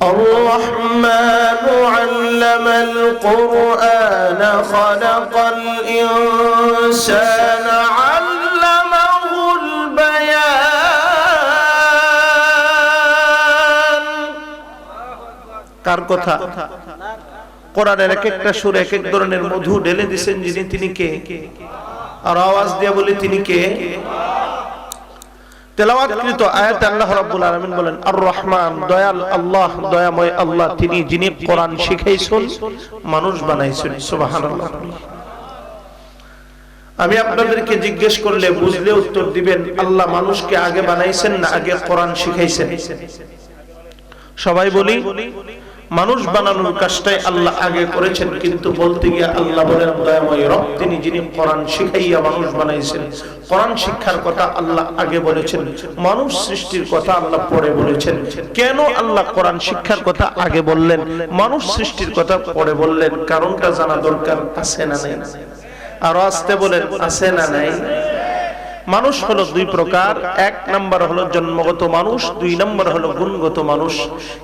الرحمن علم القرآن خلق الإنسان علمه البيان কার কথা? কোরআনের এক একটা সূরা এক এক ধরনের মধু ঢেলে দিয়েছেন যিনি, তিনি কে? আর আওয়াজ দিয়ে বলি তিনি কে? তেলাওয়াতকৃত আয়াতে আল্লাহ রাব্বুল আলামিন বলেন আর রহমান, দয়াল আল্লাহ, দয়াময় আল্লাহ তিনি যিনি কোরআন শিখাইছেন, মানুষ বানাইছেন। সুবহানাল্লাহ। আমি আপনাদেরকে জিজ্ঞেস করলে বুঝলে উত্তর দিবেন, আল্লাহ মানুষকে আগে বানাইছেন না আগে কোরআন শিখাইছেন? সবাই বলি মানুষ বানানোর কাজটাই আল্লাহ আগে করেছেন, কিন্তু বলতে গিয়ে আল্লাহ বলেন দয়াময় রব তিনি যিনি কোরআন শিখাইয়া মানুষ বানাইছেন। কোরআন শিক্ষার কথা আল্লাহ আগে বলেছেন, মানুষ সৃষ্টির কথা আল্লাহ পরে বলেছেন। কেন আল্লাহ কোরআন শিক্ষার কথা আগে বললেন, মানুষ সৃষ্টির কথা পরে বললেন? কারণটা জানা দরকার। আছে না নাই? আরো আসতে বলেন, আছে না নাই? মানুষ হলো দুই প্রকার। এক নাম্বার হলো জন্মগত মানুষ, দুই নাম্বার হলো গুণগত মানুষ।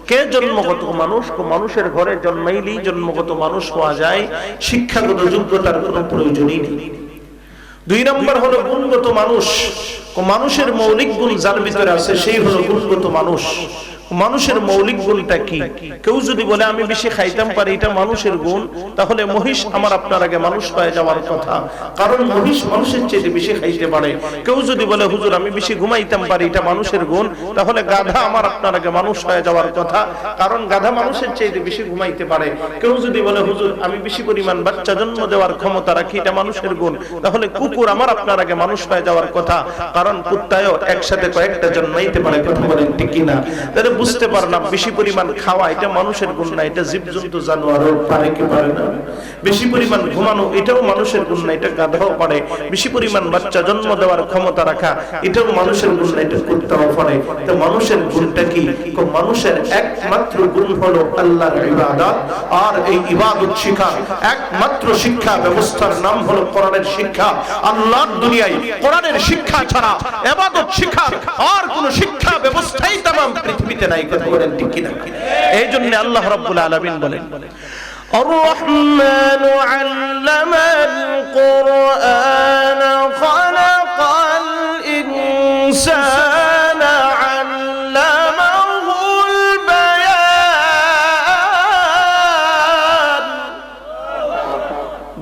কে জন্মগত মানুষ? মানুষের ঘরে জন্মাইলেই জন্মগত মানুষ হওয়া যায়, শিক্ষাগত যোগ্যতার কোনো প্রয়োজনই নেই। দুই নাম্বার হলো গুণগত মানুষ। মানুষের মৌলিক গুণ যার ভিতরে আছে সেই হলো গুণগত মানুষ। মানুষের মৌলিক গুণটা কি? কেউ যদি বলে আমি বেশি খাইতাম পারি, এটা মানুষের গুণ, তাহলে মহিষ আমার আপনার আগে মানুষ হয়ে যাওয়ার কথা, কারণ মহিষ মানুষের চেয়ে বেশি খাইতে পারে। কেউ যদি বলে হুজুর আমি বেশি ঘুমাইতাম পারি, এটা মানুষের গুণ, তাহলে গাধা আমার আপনার আগে মানুষ হয়ে যাওয়ার কথা, কারণ গাধা মানুষের চেয়ে বেশি ঘুমাইতে পারে। কেউ যদি বলে হুজুর আমি বেশি পরিমাণ বাচ্চা জন্ম দেওয়ার ক্ষমতা রাখি, এটা মানুষের গুণ, তাহলে কুকুর আমার আপনার আগে মানুষ হয়ে যাওয়ার কথা, কারণ কুত্তায়ও একসাথে কয়েকটা জন্মাইতে পারে। কথা বলেন ঠিক কিনা? তাহলে বুঝতে পারলাম বেশি পরিমাণ খাওয়া এটা মানুষের গুণ না, এটা জীবজন্তু জানোয়ারও পারে কি পারে না। বেশি পরিমাণ ঘুমানো এটাও মানুষের গুণ না, এটা গাধাও পারে। বেশি পরিমাণ বাচ্চা জন্ম দেওয়ার ক্ষমতা রাখা এটাও মানুষের গুণ না, এটা কুত্তাও পারে। তো মানুষের গুণটা কি? মানুষের একমাত্র গুণ হলো আল্লাহর ইবাদত, আর এই ইবাদত শিক্ষা একমাত্র শিক্ষা ব্যবস্থার নাম হলো কোরআনের শিক্ষা। আল্লাহর দুনিয়ায় কোরআনের শিক্ষা ছাড়া ইবাদত শিক্ষার আর কোন শিক্ষা ব্যবস্থাই तमाम পৃথিবীতে নাই। কথা বলেন ঠিক কিনা? এই জন্য আল্লাহ রাব্বুল আলামিন বলেন আর রহমানু আল্লামাল কুরআন খালাকাল ইনসানা আল্লামাহুল বায়ান।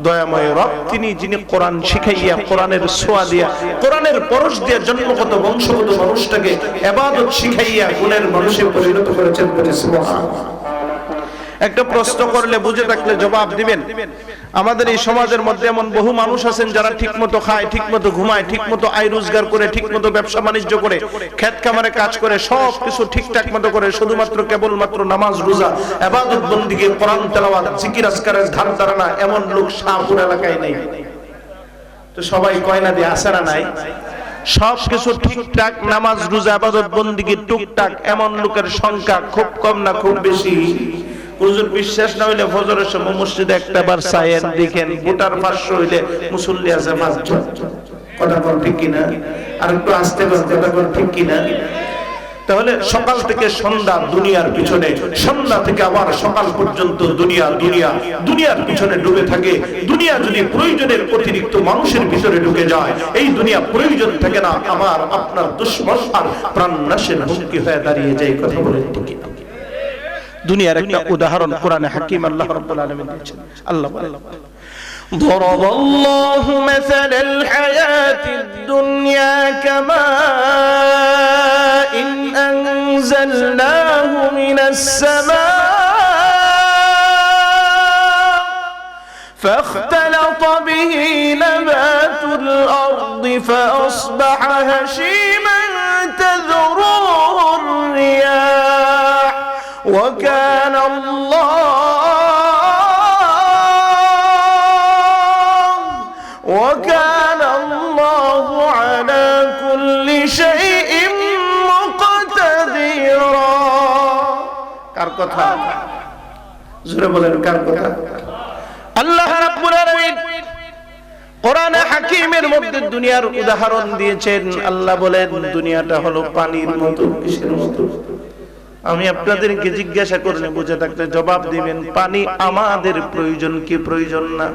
দয়াময় রব তিনি যিনি কোরআন শিখাইয়া, কোরআনের ছোঁয়া দিয়া, কোরআনের পরশ দিয়া জন্মগত বংশগত মানুষটাকে ইবাদত শিখাইয়া গুণের মানুষে পরিণত করেছেন। সুবহানাল্লাহ। একটা প্রশ্ন করলে বুঝে থাকলে জবাব দিবেন। আমাদের এই সমাজের মধ্যে এমন বহু মানুষ আছেন যারা ঠিকমতো খায়, ঠিকমতো ঘুমায়, ঠিকমতো আয় রোজগার করে, ঠিকমতো ব্যবসা বাণিজ্য করে, ক্ষেত খামারে কাজ করে, সব কিছু ঠিকঠাক মতো করে, শুধুমাত্র কেবলমাত্র নামাজ রোজা ইবাদত বন্দেগী কোরআন তেলাওয়াত জিকির আজকারের ধার ধারণা এমন লোক শাহপুর এলাকায় নেই। তো সবাই কয়না দিয়ে আসে না নাই? সব কিছু ঠিকঠাক নামাজ রোজা ইবাদত বন্দেগী টুকটাক এমন লোকের সংখ্যা খুব কম না খুব বেশি? হুজুর বিশ্বাস না হইলে ফজরের সময় মসজিদে একটা বার চাইয়েন, দেখেন ভোটার 500 হইলে মুসল্লি আছে 5 জন। কথা বল ঠিক কিনা? আর একটু আসতে বল, কথা বল ঠিক কিনা? তাহলে সকাল থেকে সন্ধ্যা দুনিয়ার পিছনে, সন্ধ্যা থেকে আবার সকাল পর্যন্ত দুনিয়ার পিছনে ডুবে থাকে। দুনিয়া যদি প্রয়োজনের অতিরিক্ত মানুষের ভিতরে ঢুকে যায়, এই দুনিয়া প্রয়োজন থাকে না, আমার আপনার দুশ্মন আর প্রাণনাশের হুমকি হয়ে দাঁড়িয়ে যায়। কথা বলেন ঠিক কিনা? দুনিয়ার একটা উদাহরণ কোরআনে হাকিম আল্লাহ রাব্বুল আলামিন দিয়েছেন। আল্লাহ বলেন ضرب الله مثل الحياة الدنيا كماء أنزلناه من السماء فاختلط به نبات الأرض فأصبح هشيما تذروه الرياح وكان الله على كل شيء مقتدرا। কার কথা? জোরে বলেন কার কথা? আল্লাহ রাব্বুল আলামিন কোরআনে হাকিমের মধ্যে দুনিয়ার উদাহরণ দিয়েছেন। আল্লাহ বলেন দুনিয়াটা হলো পানির মতো। কিসের মতো? আমি আপনাদেরকে জিজ্ঞাসা করলে বুঝে থাকলে জবাব দিবেন, পানি আমাদের প্রয়োজন কি প্রয়োজন না?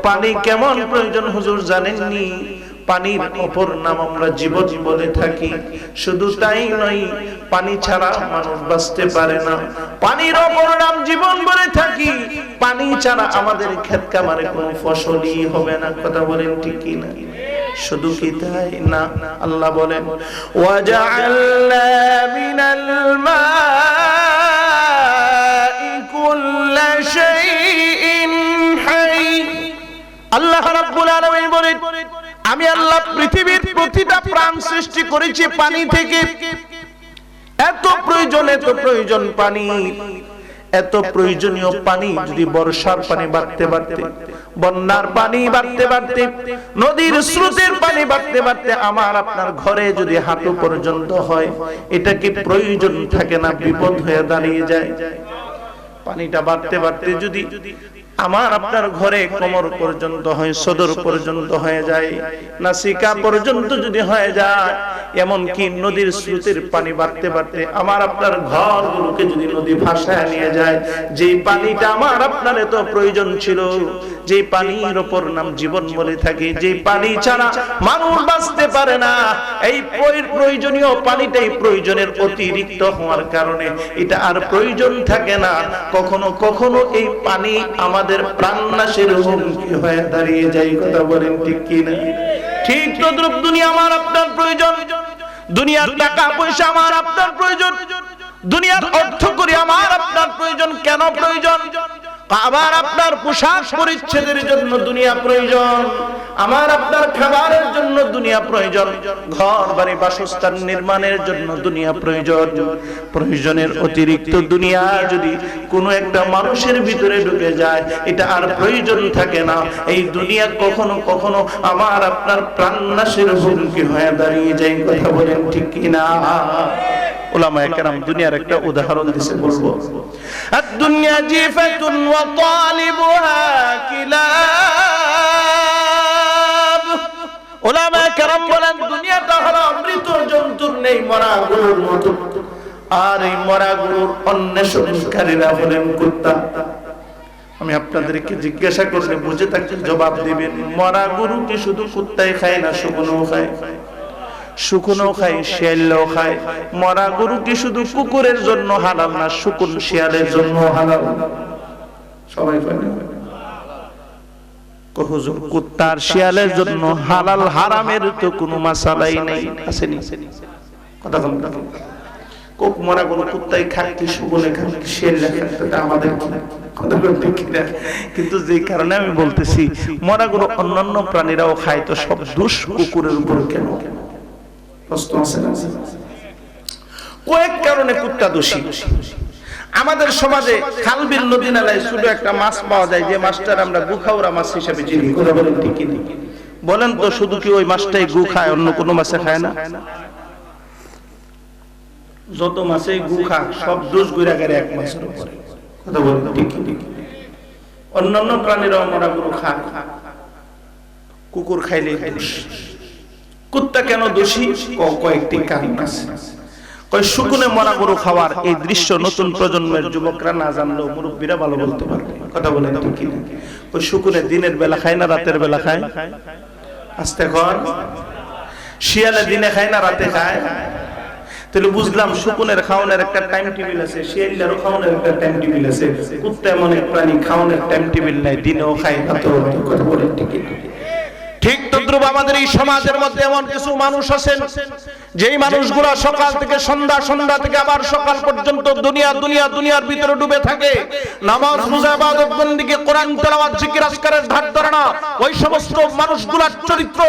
পানি কেমন প্রয়োজন হুজুর জানেননি? পানির অপর নাম আমরা জীবন বলে থাকি। শুধু তাই নয়, পানি ছাড়া মানুষ বাঁচতে পারে না। পানির অপর নাম জীবন বলে থাকি। পানি ছাড়া আমাদের ক্ষেত খামারে কোনো ফসলই হবে না। কথা বলেন ঠিক কি না? শুধু কি তাই না, আল্লাহ বলেন ওয়াজআলনা মিনাল মাই কুল্লা শাইইন হাই। আল্লাহ রাব্বুল আলামিন বলেন, আমি আল্লাহ পৃথিবীর প্রতিটা প্রাণ সৃষ্টি করেছি পানি থেকে। এত প্রয়োজন পানি, এত প্রয়োজনীয় পানি যদি বর্ষার পানি বাড়তে বাড়তে, বন্যার পানি বাড়তে বাড়তে, নদীর স্রোতের পানি বাড়তে বাড়তে আমার আপনার ঘরে যদি হাঁটু পর্যন্ত হয়, এটা কি প্রয়োজন থাকে না বিপদ হয়ে দাঁড়িয়ে যায়? পানিটা বাড়তে বাড়তে যদি আমার আপনার ঘরে কোমর পর্যন্ত হয়, সদর পর্যন্ত হয়ে যায়, নাসিকা পর্যন্ত যদি হয়ে যায়, এমন কি নদীর স্রোতের পানি বাড়তে বাড়তে আমার আপনার ঘরগুলোকে যদি নদী ভাসায় নিয়ে যায়, যে পানিটা আমার আপনার এত প্রয়োজন ছিল, যে পানির উপর নাম জীবন বলে থাকে, যে পানি ছাড়া মানুষ বাঁচতে পারে না, এই প্রয়োজনীয় পানিটাই প্রয়োজনের অতিরিক্ত হওয়ার কারণে এটা আর প্রয়োজন থাকে না। কখনো কখনো এই পানি আমাদের প্রাণনাশের হুমকি হয়ে দাঁড়িয়ে যায়। কথা বলেন ঠিক কি না? ঠিক তদ্রুপ দুনিয়া আমার আপনার প্রয়োজন, দুনিয়ার টাকা পয়সা আমার আপনার প্রয়োজন, দুনিয়ার অর্থ করি আমার আপনার প্রয়োজন। কেন প্রয়োজন? আবার আপনার পোশাক পরিচ্ছদের জন্য দুনিয়া প্রয়োজন, আমার আপনার খাবারের জন্য দুনিয়া প্রয়োজন, ঘর বাড়ি বাসস্থান নির্মাণের জন্য দুনিয়া প্রয়োজন। প্রয়োজনের অতিরিক্ত দুনিয়া যদি কোনো একটা মানুষের ভিতরে ঢুকে যায়, এটা আর প্রয়োজন থাকে না। এই দুনিয়া কখনো কখনো আমার আপনার প্রাণনাশের হুমকি হয়ে দাঁড়িয়ে যায়। কথা বলেন ঠিক কিনা? উলামায়ে কেরাম দুনিয়ার একটা উদাহরণ দিতে বলবো, আদ-দুনিয়া জিফাতুন ওয়া তালিবুহা কিলাব। উলামায়ে কেরাম বলেন দুনিয়াটা হলো মৃত জন্তুর নেই মরা গরুর মতো, আর এই মরা গরুর অন্বেষণকারীরা হলেন কুত্তা। আমি আপনাদেরকে জিজ্ঞাসা করলে বুঝে থাকলে জবাব দিবেন, মরা গরু কি শুধু কুত্তাই খায় না শুকনো খায়? শুকনো খায়, শিয়ালও খায়। মরা গরু কি শুধু কুকুরের জন্য হালাল না শুকন শিয়ালের জন্য হালাল? সবাই জানে হুজুর কুত্তার শিয়ালের জন্য হালাল হারামের তো কোনো মাসালাই নেই, আসেনি? কথা বলুন, কোক মরা গরু কুত্তাই খায় কি শুকনে খায় কি শিয়ালে খায়, এটা আমাদের কথা বলতে কি না? কিন্তু যে কারণে আমি বলতেছি মরা গরু অন্যান্য প্রাণীরাও খায়, তো সব দোষ কুকুরের উপর কেন? কয়েক কারণে কুত্তা দোষী। আমাদের সমাজে খাল বিল নদী নালায় ছোট একটা মাছ পাওয়া যায়, যে মাছটার আমরা গুখাওরা মাছ হিসেবে চিনি। কথা বলেন ঠিক কি? বলেন তো শুধু কি ওই মাছটাই গু খায়, অন্য কোনো মাছে খায় না? যত মাছেই গু খায় সব দোষ গুড়া গেলে এক মাছের উপরে। কথা বলেন ঠিক কি? অন্যান্য প্রাণীরাও মরা গরু খায়, কুকুর খাইলে দোষ। কুত্তা কেন দোষী? কয়েকটি কারণ আছে। শুকনে মরা গরু খাওয়ার এই দৃশ্য নতুন প্রজন্মের যুবকরা না জানলেও মুরব্বীরা ভালো বলতে পারবে। কথা বলেন ঠিক কি? শুকনে দিনের বেলা খায় না রাতের বেলা খায়? আস্তে কর। শিয়ালে দিনে খায় না রাতে খায়? তাহলে বুঝলাম শুকনের খাওয়ানোর একটা টাইম টেবিল আছে, শিয়ালেরও খাওয়ানোর একটা টাইম টেবিল আছে। কুত্তা এমন এক প্রাণী খাওয়ানোর টাইম টেবিল নাই, দিনেও খায় রাতেও খায়। কথা বলেন ঠিক কি? ঠিক তদ্রুপ আমাদের এই সমাজের মধ্যে এমন কিছু মানুষ আছেন, যেই মানুষগুলো সকাল থেকে সন্ধ্যা, সন্ধ্যা থেকে আবার সকাল পর্যন্ত দুনিয়ার ভিতরে ডুবে থাকে। নামাজ, রোজা, ইবাদত, বন্দেগী, কোরআন তেলাওয়াত, জিকির আজকারের ধার ধরে না। ওই সমস্ত মানুষগুলোর চরিত্র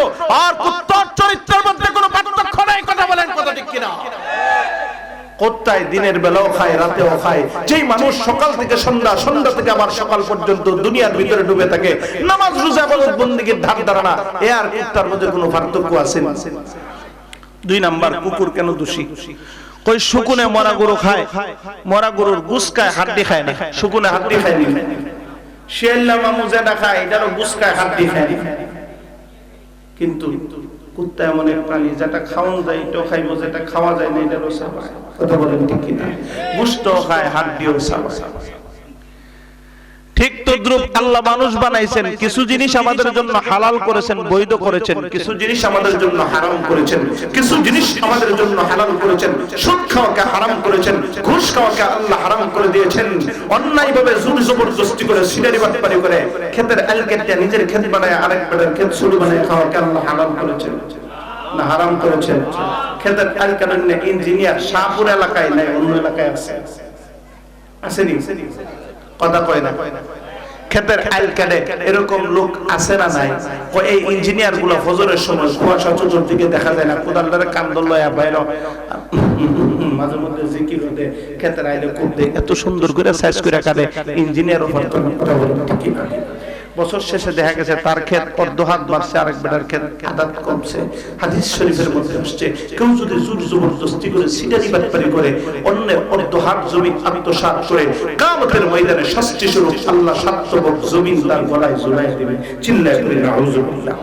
আর কুত্তার চরিত্রের মধ্যে কোনো পার্থক্য নেই। কথা বলেন কথা ঠিক কিনা? কুত্তায় দিনের বেলাও খায় রাতেও খায়। যেই মানুষ সকাল থেকে সন্ধ্যা, সন্ধ্যা থেকে আবার সকাল পর্যন্ত দুনিয়ার ভিতরে ডুবে থাকে, নামাজ, রোজা, ইবাদত, বন্দেগীর ধার ধারে না, এ আর কুত্তার মধ্যে কোনো পার্থক্য আছে না? দুই নাম্বার, কুকুর কেন দোষী? কই শুকনে মরা গরু খায়, মরা গরুর গুস খায়, হাড্ডি খায় না। শুকনে হাড্ডি খায় না। শিয়াল্লা মামু যেটা খায় এটারও গুস খায়, হাড্ডি খায় না। কিন্তু কুত্তা এমন এক প্রাণী যেটা খাওয়ানো যায় এটাও খাইবো, যেটা খাওয়া যায় না এটারও চাবায়। কথা বলেন ঠিক কিনা? গোশতও খায়, হাড্ডিও চাবায়। ঠিক তদ্রুপ আল্লাহ মানুষ বানাইছেন, কিছু জিনিস আমাদের জন্য হালাল করেছেন, বৈধ করেছেন, কিছু জিনিস আমাদের জন্য হারাম করেছেন, কিছু জিনিস আমাদের জন্য হালাল করেছেন। সুদ খাওয়াকে হারাম করেছেন, ঘুষ খাওয়াকে আল্লাহ হারাম করে দিয়েছেন। অন্যায়ভাবে জোর জবরদস্তি করে সিনারি বাটপারি করে ক্ষেতের আল কেটে নিজের ক্ষেত বানায় আরেক বেটার ক্ষেত শুরু বানায় খাওয়াকে আল্লাহ হালাল করেছেন না হারাম করেছেন? ক্ষেতের আল কাটার ইঞ্জিনিয়ার শাহপুর এলাকায় নাই, অন্য এলাকায় আছে, আসেনি? কথা কয় না? ক্ষেতের আইল কাটে এরকম লোক আছে না নাই? এই ইঞ্জিনিয়ার গুলো ফজরের সময় কুয়াশা চতুর্দিকে দেখা যায় না, কোদালটারে কান্দল লয়া বাইরে মাঝে মধ্যে জিকির হতে ক্ষেতের আইলে খুব এত সুন্দর করে সাইজ করে কাটে ইঞ্জিনিয়ার উপর। কথা বলে ঠিক না? বছর শেষে দেখা গেছে তার ক্ষেত অর্ধ হাত বাড়ছে, আরেক বেটার ক্ষেত আদাত কমছে। হাদিস শরীফের মধ্যে আসছে, কেউ যদি জোর জবরদস্তি করে সিটারি বাটপারি করে অন্যের অর্ধ হাত জমি আত্মসাৎ করে কিয়ামতের ময়দানে শাস্তি স্বরূপ আল্লাহ 7 বছর জমিন তার গলায় ঝুলায় দিবেন। চিল্লায় বলেন নাউযুবিল্লাহ।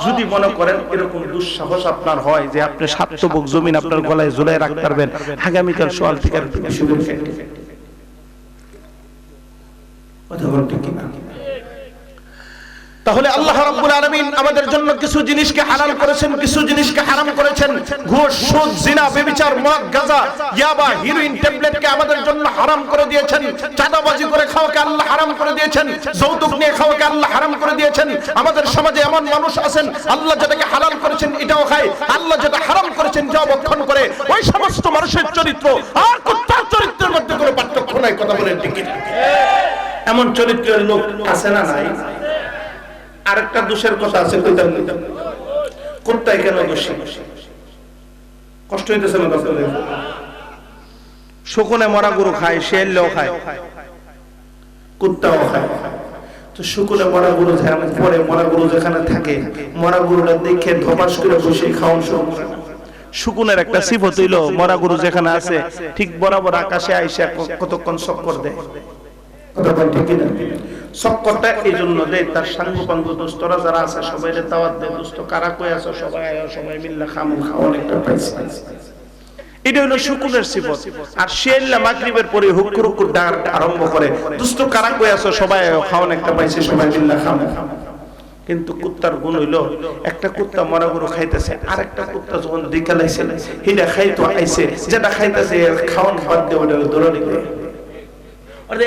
যদি মনে করেন এরকম দুঃসাহস আপনার হয় যে আপনি 7 বছর জমিন আপনার গলায় ঝুলায় রাখতে পারবেন, আগামীকাল সওয়াল থেকে আর শুরু করেন। কথা বলতে কি না? তাহলে আল্লাহ রাব্বুল আলামিন আমাদের জন্য কিছু জিনিসকে হালাল করেছেন, কিছু জিনিসকে হারাম করেছেন। ঘুষ, সুদ, জিনা, ব্যভিচার, মদ, গাঁজা, ইয়াবা, হেরোইন, ট্যাবলেটকে আমাদের জন্য হারাম করে দিয়েছেন। চাঁদাবাজি করে খাওয়াকে আল্লাহ হারাম করে দিয়েছেন। যৌতুক নিয়ে খাওয়াকে আল্লাহ হারাম করে দিয়েছেন। আমাদের সমাজে এমন মানুষ আছেন আল্লাহ যেটাকে হালাল করেছেন এটাও খায়, আল্লাহ যেটা হারাম করেছেন এটাও ভক্ষণ করে। ওই সমস্ত মানুষের চরিত্র আর কুত্তার চরিত্রের মধ্যে কোনো পার্থক্য নাই। কথা বলেন ঠিক কিনা? এমন চরিত্রের লোক আছে না নাই? আরেকটা দোষের কথা আছে, কুত্তায় কেন দোষী? কষ্ট হইতেছে না? শকুনে মরা গরু খায়, শেয়ালও খায়, কুত্তাও খায়। তো শকুনে মরা গরু পরে মরা গরু যেখানে থাকে, মরা গরুটা দেখে ধপাস করে বসে খাওয়ান শুরু করে। শকুনের একটা সিফত হইল মরা গরু যেখানে আছে ঠিক বরাবর আকাশে আইসা কতক্ষণ চক্কর দেয়। চক্করটা এই জন্য দেয় তার সাঙ্গ দোস্তরা যারা আছে সবাই দাওয়াত দেয়, দোস্ত কারা কই আছো সবাই আয়ো, সবাই মিল্লা খামু, খাওয়ান একটা পাইছে। এটা হলো শকুনের সিফত। আর শিয়াল্লা মাগরিবের পরে হুক্কুর হুক্কুর ডাক আরম্ভ করে, দোস্ত কারা কই আছো সবাই আয়ো, খাওয়ান একটা পাইছে, সবাই মিল্লা খামু। কিন্তু কুত্তার গুণ হইলো, একটা কুত্তা মরা গরু খাইতেছে, আরেকটা কুত্তা যখন দিকালাইছে হিডা খাইতো আইছে, যেটা খাইতেছে খাওয়ান বাদ দিয়ে ওটা দৌড়ানি দেয়।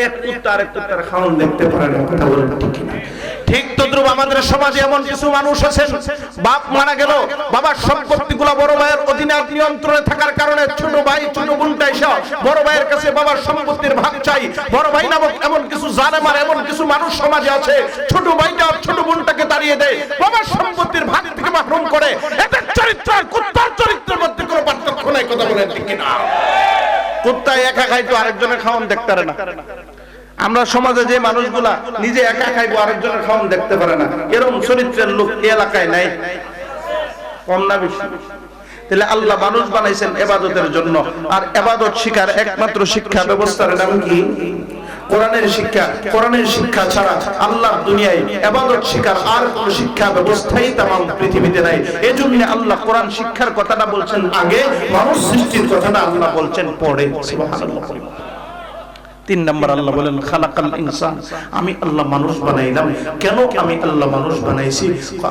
এক কুত্তা আরেক কুত্তার খাওয়ান দেখতে পারে না। কথা বলেন ঠিক কিনা? ঠিক তদ্রুপ আমাদের সমাজে এমন কিছু মানুষ আছেন, বাপ মারা গেল, বাবার সম্পত্তিগুলো বড় ভাইয়ের অধীনে নিয়ন্ত্রণে থাকার কারণে ছোট ভাই ছোট বোনটা এসে বড় ভাইয়ের কাছে বাবার সম্পত্তির ভাগ চাই। বড় ভাই নামক এমন কিছু জালেম আর এমন কিছু মানুষ সমাজে আছে, ছোট ভাইটা ছোট বোনটাকে তাড়িয়ে দেয়, বাবার সম্পত্তির ভাগ থেকে মাহরুম করে। এদের চরিত্র আর কুত্তার চরিত্রের মধ্যে কোনো পার্থক্য নাই। কথা বলেন ঠিক কিনা? কুত্তা একা খাইতো, আরেকজনের খাওয়ান দেখতে পারে না। আমরা সমাজে যে মানুষগুলা নিজে একা খাইবো, আরেকজনের খাওয়ান দেখতে পারে না, এরকম চরিত্রের লোক এই এলাকায় নাই? কম না বেশি? তাহলে আল্লাহ মানুষ বানাইছেন ইবাদতের জন্য, আর ইবাদত শিখার একমাত্র শিক্ষা ব্যবস্থার নাম কি? কোরআনের শিক্ষা। কোরআনের শিক্ষা ছাড়া আল্লাহর দুনিয়ায় ইবাদত শিখার আর কোনো শিক্ষা ব্যবস্থাই तमाम পৃথিবীতে নাই। এজন্য আল্লাহ কোরআন শিক্ষার কথাটা বলছেন আগে, মানুষ সৃষ্টির কথাটা আল্লাহ বলছেন পরে। সুবহানাল্লাহ। 3 নম্বর আল্লাহ বলেন খালাকাল ইনসান, আমি আল্লাহ মানুষ বানাইলাম। কেন আমি আল্লাহ মানুষ বানাইছি?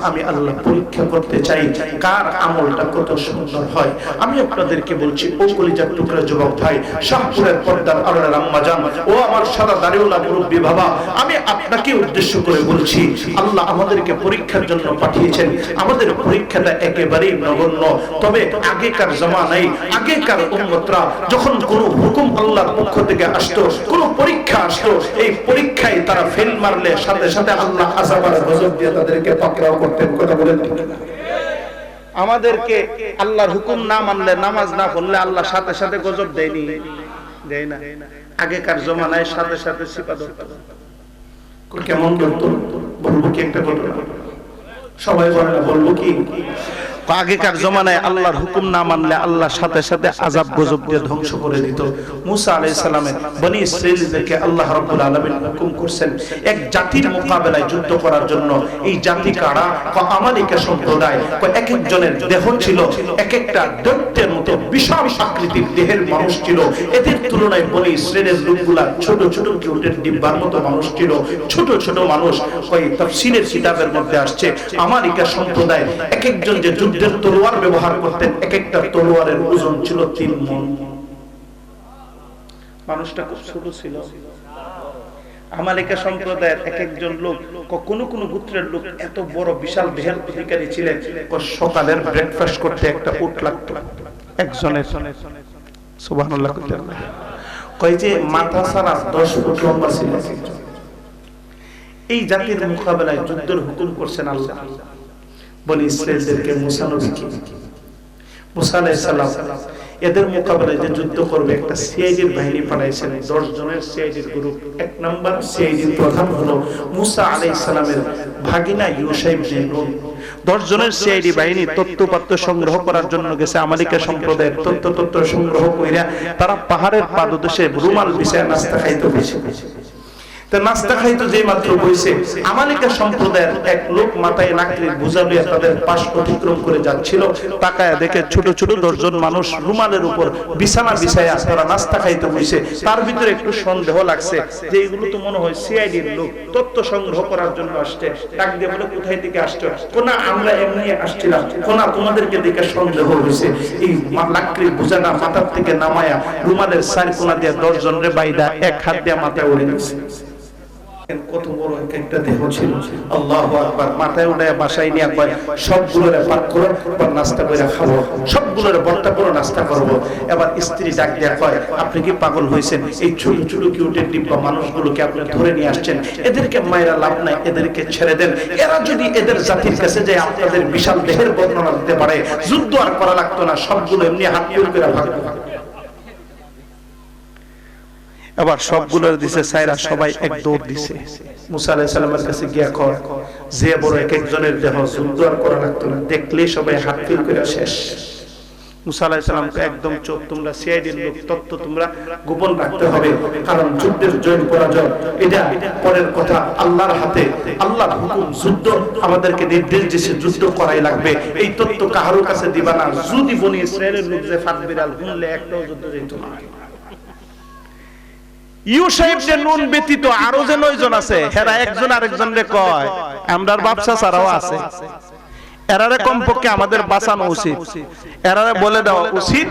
আমি আল্লাহ পরীক্ষা করতে চাই কার আমলটা কত সুন্দর হয়। আমি আপনাদেরকে বলছি, ও কলিজার টুকরা যুবক ভাই, শাহপুরের পর্দার আলোর আম্মা জান, ও আমার সাদা দাড়িওয়ালা মুরব্বি বাবা, আমি আপনাকে উদ্দেশ্য করে বলছি, আল্লাহ আমাদেরকে পরীক্ষার জন্য পাঠিয়েছেন। আমাদের পরীক্ষাটা একেবারেই নগণ্য। তবে আগেকার জামানায় আগেকার উম্মতরা যখন কোনো হুকুম আল্লাহর পক্ষ থেকে আসতো, কোন পরীক্ষা আসতো, এই পরীক্ষায় তারা ফেল মারলে সাথে সাথে আল্লাহ আযাব আর গজব দিয়ে তাদেরকে পাকড়াও করতেন। কথা বলেন ঠিক না? আমাদেরকে আল্লাহর হুকুম না মানলে, নামাজ না পড়লে আল্লাহ সাথে সাথে গজব দেয়নি? দেয় না? আগেকার জমানায় সাথে সাথে সিপা ধরত। কেমন ধরত বলবো কি একটা ঘটনা? সবাই বলে না, বলবো কি? আগেকার জমানায় আল্লাহর হুকুম না মানলে আল্লাহ সাথে সাথে আযাব গজব দিয়ে ধ্বংস করে দিত। মুসা আলাইহিস সালামের বনি ইসরাঈলদেরকে আল্লাহ রাব্বুল আলামিন হুকুম করেছেন এক জাতির মোকাবেলায় যুদ্ধ করার জন্য। এই জাতি কারা? আমালিকা সম্প্রদায়। এক একজনের দেহ ছিল এক একটা দৈত্যের মতো বিশাল আকৃতির দেহের মানুষ ছিল। এদের তুলনায় বনি ইসরাঈলের লোকগুলা ছোট ছোট কিউটের ডিব্বার মতো মানুষ ছিল, ছোট ছোট মানুষ। ওই তাফসীরের কিতাবের মধ্যে আসছে আমালিকা সম্প্রদায় এক একজন যে যুদ্ধের তলোয়ার ব্যবহার করতেন, এক একটা তলোয়ারের ওজন ছিল 3 মণ। মানুষটা খুব ছোট ছিল। আমালিকা সম্প্রদায়ের এক একজন লোক, কোন কোন গোত্রের লোক এত বড় বিশাল দেহের অধিকারী ছিলেন, সকালের ব্রেকফাস্ট করতে একটা উট লাগতো একজনের। সুবহানাল্লাহ। কই যে মাথা ছাড়া 10 ফুট লম্বা ছিল। এই জাতির মোকাবেলায় যুদ্ধের হুকুম করছেন আল্লাহ। বনি ইসরাঈলদেরকে মুসা নবীকে, মুসা আলাইহিস সালাম এদের মোকাবেলায় যে যুদ্ধ করবে একটা সিআইডির বাহিনী পাঠাইছেন, 10 জনের সিআইডির গ্রুপ। 1 নাম্বার সিআইডির প্রধান হলো মুসা আলাইহিস সালামের ভাগিনা ইউশা ইবনে নুন। 10 জনের সিআইডি বাহিনী তথ্যপত্র সংগ্রহ করার জন্য গেছে। আমালিকা সম্প্রদায়ের তথ্য সংগ্রহ কইরা তারা পাহাড়ের পাদদেশে রুমাল বিছায় নাস্তা খাইতে বসে। তো নাস্তা খাইতো যে মাত্র বইছে, আমালিকা সম্প্রদায়ের এক লোক মাথায় লাকড়ির বোঝা লইয়া তাদের পাশ অতিক্রম করে যাচ্ছিল। তাকায় দেখে ছোট ছোট 10 জন মানুষ রুমালের উপর বিছানা বিছায়া তারা নাস্তা খাইতে বইছে। তার ভিতরে একটু সন্দেহ লাগছে যে এগুলো তো মনে হয় সিআইডির লোক, তথ্য সংগ্রহ করার জন্য আসছে। ডাক দিয়ে বলে, কোথায় থেকে আসছো? কোনা আমরা এমনি আসছিলাম। কোনা তোমাদেরকে দেখে সন্দেহ হয়েছে। এই লাকড়ির বোঝাটা মাথার থেকে নামায়া রুমালের 4 কোনা দিয়ে 10 জনের বাইদা এক হাত দিয়ে মাথায় উড়ে গেছে। কত বড় একটা দেহ ছিল। আল্লাহু আকবার। মাথায় উঠায় বাসায় নিয়ে কয়, সবগুলোরে পাক করো, এবার নাস্তা করে খাবো, সবগুলোরে বর্তা করে নাস্তা করব। এবার স্ত্রী ডাক দেয়া কয়, আপনি কি পাগল হয়েছেন? এই ছোট ছোট কিউটের ডিব্বা মানুষগুলোকে আপনি ধরে নিয়ে আসছেন, এদেরকে মায়েরা লাভ নাই, এদেরকে ছেড়ে দেন। এরা যদি এদের জাতির কাছে যায় আপনাদের বিশাল দেহের বর্ণনা দিতে পারে, যুদ্ধ আর করা লাগতো না, সবগুলো এমনি হাত করে ভাগবে। আবার সবগুলোর দিছে সাইরা, সবাই এক দৌড় দিছে। মুসা আলাইহিস সালামের কাছে গিয়া কয়, যে বড় এক একজনের দেহ যুদ্ধ আর করা লাগতো না, দেখলেই সবাই হাত ফিল করে শেষ। মুসা আলাইহিস সালামকে একদম চোখ, তোমরা সিআইডির লোক, তথ্য তোমরা গোপন রাখতে হবে, কারণ যুদ্ধের জয় পরাজয় এটা পরের কথা, আল্লাহর হাতে। আল্লাহর হুকুম, যুদ্ধ আমাদেরকে নির্দেশ দিয়েছে, যুদ্ধ করাই লাগবে। এই তথ্য কারোর কাছে দিবা না। যদি বনি ইসরাঈলের লোক যে ফাট বিড়াল শুনলে একটাও যুদ্ধ যেত না। ইউশা ইবনে নুন ব্যতীত আরো যে 9 জন আছে, এরা একজন আরেকজনরে কয়, আমরার বাপসা ছাড়াও আছে, এরারে কমপক্ষে আমাদের বাঁচানো উচিত, এরারে বলে দেওয়া উচিত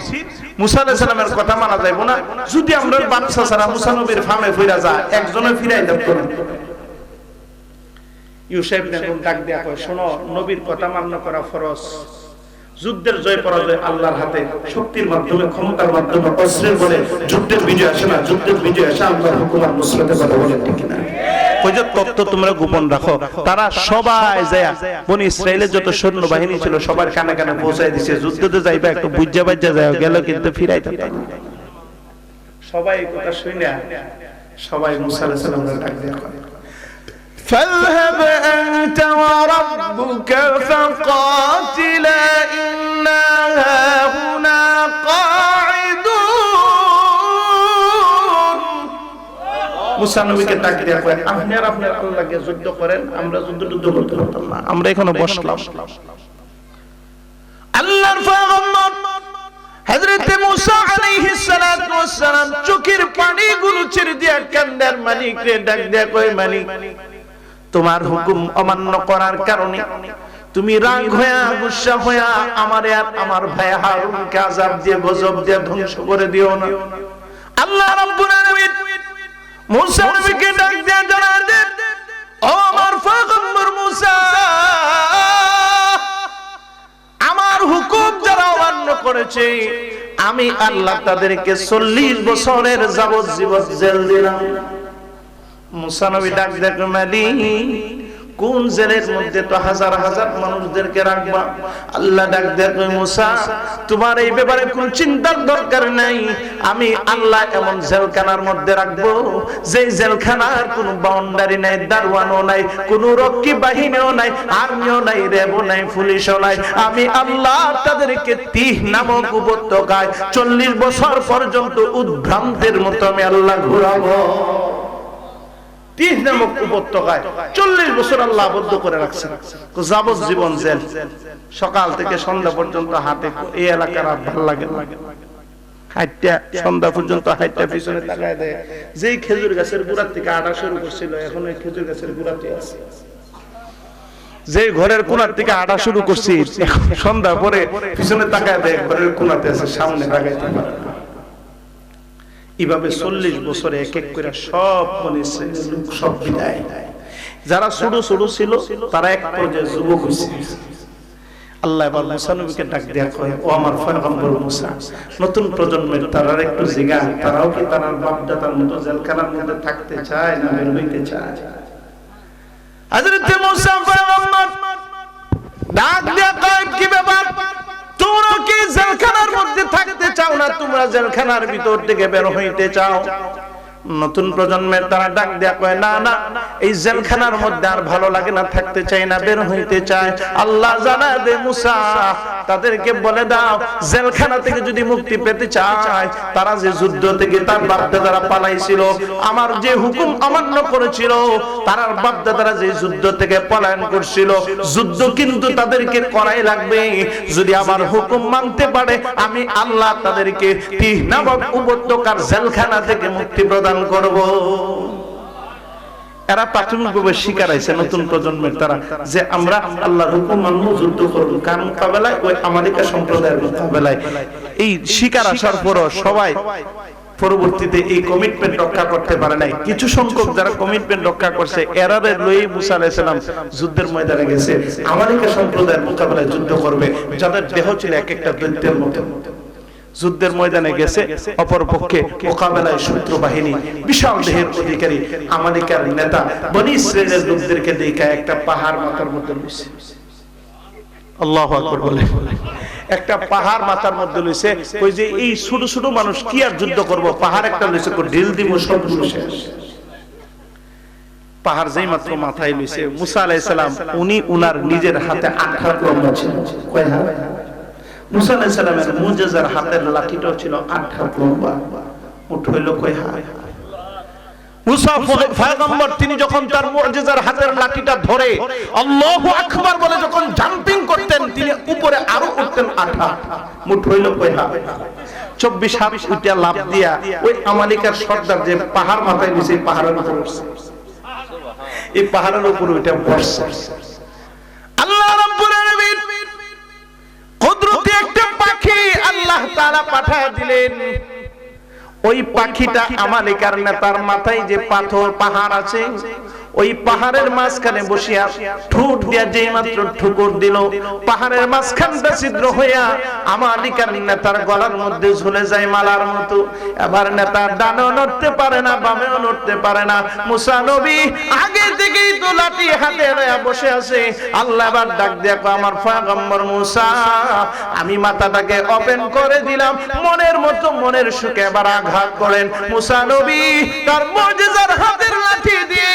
মুসা আলাইহিস সালামের কথা মানা যাইব না। যদি আমরার বাপসা ছাড়া মুসা নবীর ফামে ফিরা যায়, একজনে ফিরাই দেব না। ইউশা ইবনে নুন ডাক দেয়া কয়, শোনো, নবীর কথা মান্য করা ফরজ। যুদ্ধের জয় পরাজয় আল্লাহর হাতে, শক্তির মাধ্যমে, ক্ষমতার মাধ্যমে, অস্ত্রের বলে যুদ্ধের বিজয় আসে না। যুদ্ধের বিজয় আসে আল্লাহর হুকুম আর নুসরাতের কথা বলেন ঠিক না? ওই যে তত্ত্ব তোমরা গোপন রাখো। তারা সবাই যায় বনি ইসরাঈলের যত সৈন্যবাহিনী ছিল সবার কানে কানে পৌঁছায় দিয়েছে, যুদ্ধতে যাইবা একটু বুঝা বাজ্জা যায়, গেল কিন্তু ফিরাইতে পারে। সবাই এই কথা শুনে সবাই মুসা আলাইহিস সালামের ডাক দেয়া করে, فاذهب أنت وربك فقاتلا إنا هاهنا قاعدون। মুসা নবীকে ডাক দেয়া কয়, আপনি আর আপনার আল্লাহকে যুদ্ধ করেন, আমরা যুদ্ধ করতে পারতাম না, আমরা এখানে বসলাম। আল্লাহর পয়গম্বর হযরত মুসা আলাইহিস সালাতু ওয়াস সালাম চোখের পানিগুলো ছেড়ে দিয়া কান্দার মালিককে ডাক দেয়া কয়, মালিক, তোমার হুকুম অমান্য করার কারণে তুমি রাগ হয়ে, গুসা হয়ে আমারে আর আমার ভাই হারুনকে আযাব দিয়ে, গজব দিয়ে ধ্বংস করে দিও না। আল্লাহ রাব্বুল আলামিন মুসা নবীকে ডাক দিয়ে জানালেন, ও আমার পয়গম্বর মুসা, আমার হুকুম যারা অমান্য করেছে, আমি আল্লাহ তাদেরকে 40 বছরের যাবজ্জীবন জেল দিলাম। মুসা নবী ডাক দেয়া, মালিক, কোন জেলের মধ্যে তো হাজার হাজার মানুষদেরকে রাখবা। আল্লাহ ডাক দেয় মুসা তোমার এই ব্যাপারে কোনো চিন্তার দরকার নাই, আমি আল্লাহ এমন জেলখানার মধ্যে রাখবো যে জেলখানার কোনো বাউন্ডারি নাই, দারওয়ানও নাই, কোনো রক্ষী বাহিনীও নাই, আর্মিও নাই, র্যাবও নাই, পুলিশও নাই। আমি আল্লাহ তাদেরকে তিহ নামক উপত্যকায় 40 বছর পর্যন্ত উদ্ভ্রান্তের মতো আমি আল্লাহ ঘুরাবো। তিহ নামক উপত্যকায় 40 বছর আল্লাহ আবদ্ধ করে রাখছেন, যাবজ্জীবন জেল। সকাল থেকে সন্ধ্যা পর্যন্ত হাঁটে, এই এলাকার আর ভালো লাগে না, হাইটা সন্ধ্যা পর্যন্ত হাইটা পিছনে তাকায় দেয়। যেই খেজুর গাছের গোড়ার থেকে আটা শুরু করছিল, এখন ওই খেজুর গাছের গোড়াতে আছে। যে ঘরের কোণার থেকে আটা শুরু করছি, সন্ধ্যা পরে পিছনে তাকায় দেয় ঘরের কোণাতে আছে, সামনে তাকাইতে পারে না। এইভাবে 40 বছরে এক এক করে সব মনেছে সব বিদায়। যারা ছোট ছোট ছিল তারা এক পর্যায়ে যুবক হয়েছে। আল্লাহ এবার মুসা নবীকে ডাক দেয়া কয়, ও আমার পয়গম্বর মুসা, নতুন প্রজন্মের তারা একটু জিজ্ঞা, তারাও কি তার বাপদাদার মতো জেলখানার মধ্যে থাকতে চায় না বের হইতে চায়? হযরত মুসা পয়গম্বর ডাক দেয়া কয়, কি ব্যাপার, তোমরা কি জেলখানার মধ্যে থাকতে চাও না তোমরা জেলখানার ভিতর থেকে বের হইতে চাও? নতুন প্রজন্মের তারা ডাক দেয়া কয়, না না, এই জেলখানার মধ্যে আর ভালো লাগে না, থাকতে চাই না, বের হইতে চায়। আল্লাহ জানা দে মুসা, তাদেরকে বলে দাও জেলখানা থেকে যদি মুক্তি পেতে চায়, তারা যে যুদ্ধ থেকে তার বাপদাদারা পালাইছিল, আমার যে হুকুম অমান্য করেছিল, তার বাপদাদারা যে যুদ্ধ থেকে পলায়ন করছিল, যুদ্ধ কিন্তু তাদেরকে করাই লাগবে। যদি আমার হুকুম মানতে পারে, আমি আল্লাহ তাদেরকে তিহ নামক উপত্যকার জেলখানা থেকে মুক্তি প্রদান করব। এরা প্রাথমিকভাবে স্বীকার হয়েছে নতুন প্রজন্মের তারা, যে আমরা আল্লাহর হুকুম মানব, যুদ্ধ করব, কার মোকাবেলায়? ওই আমালিকা সম্প্রদায়ের মোকাবেলায়। এই স্বীকার আসার পরও সবাই পরবর্তীতে এই কমিটমেন্ট রক্ষা করতে পারে নাই। কিছু সংখ্যক যারা কমিটমেন্ট রক্ষা করছে, এরারে লই মুসা আলাইহিস সালাম যুদ্ধের ময়দানে গেছে, আমালিকা সম্প্রদায়ের মোকাবেলায় যুদ্ধ করবে, যাদের দেহ ছিল এক একটা দৈত্যের মতো। যুদ্ধের ময়দানে গেছে, অপরপক্ষে মোকাবেলায় শত্রু বাহিনী, বিশাল দেহের অধিকারী আমালিকার নেতা বনি ইসরাইলের লোকদেরকে দেখা একটা পাহাড় মাথার মধ্যে লইছে। আল্লাহু আকবার বলে, একটা পাহাড় মাথার মধ্যে লইছে। ওই যে এই ছোট ছোট মানুষ কি আর যুদ্ধ করব, পাহাড় একটা লইছে, ঢিল দিব সবগুলো শেষ। পাহাড় যেই মাত্র মাথায় লইছে, মুসা আলাইহিস সালাম উনি উনার নিজের হাতে 8 হাত লম্বা ছিল। কয় হাত? মুসা আলাইহিস সালামের মুজিজার হাতের লাঠিটাও ছিল 8 হাত লম্বা। মুঠ হইল কয় হাত? মুসা পয়গম্বর তিনি যখন তার মুজিজার হাতের লাঠিটা ধরে আল্লাহু আকবার বলে যখন জাম্পিং করতেন, তিনি উপরে আরো উঠতেন 8 হাত। মুঠ হইল কয় হাত? 24 হাত উঠে লাফ দিয়া ওই আমালিকার সর্দার যে পাহাড় মাথায় নিচে পাহাড়ের উপর উঠছে, এই পাহাড়ের উপর উঠে বসছে। আল্লাহ রাব্বুল আলামিন কুদরতি একটা পাখি আল্লাহ তাআলা পাঠিয়ে দিলেন। ওই পাখিটা আমালিকার নেতার মাথায় যে পাথর পাহাড় আছে, ওই পাহাড়ের মাঝখানে বসিয়া ঠোঁট দিয়া যেই মাত্র ঠুকুর দিল, পাহাড়ের মাঝখানটা ছিদ্র হইয়া আমালিকার নেতার গলার মধ্যে ঝুলে যায় মালার মতো। এবার নেতা ডানেও নড়তে পারে না, বামেও নড়তে পারে না। মুসা নবী আগে থেকেই তো লাঠি হাতে নিয়ে বসে আছে। আল্লাহ এবার ডাক দেয়া কয়, আমার পয়গম্বর মুসা, আমি মাথাটাকে ওপেন করে দিলাম, মনের মতো মনের সুখে এবার আঘাত করেন। মুসা নবী তার মুজিজার হাতের লাঠি দিয়ে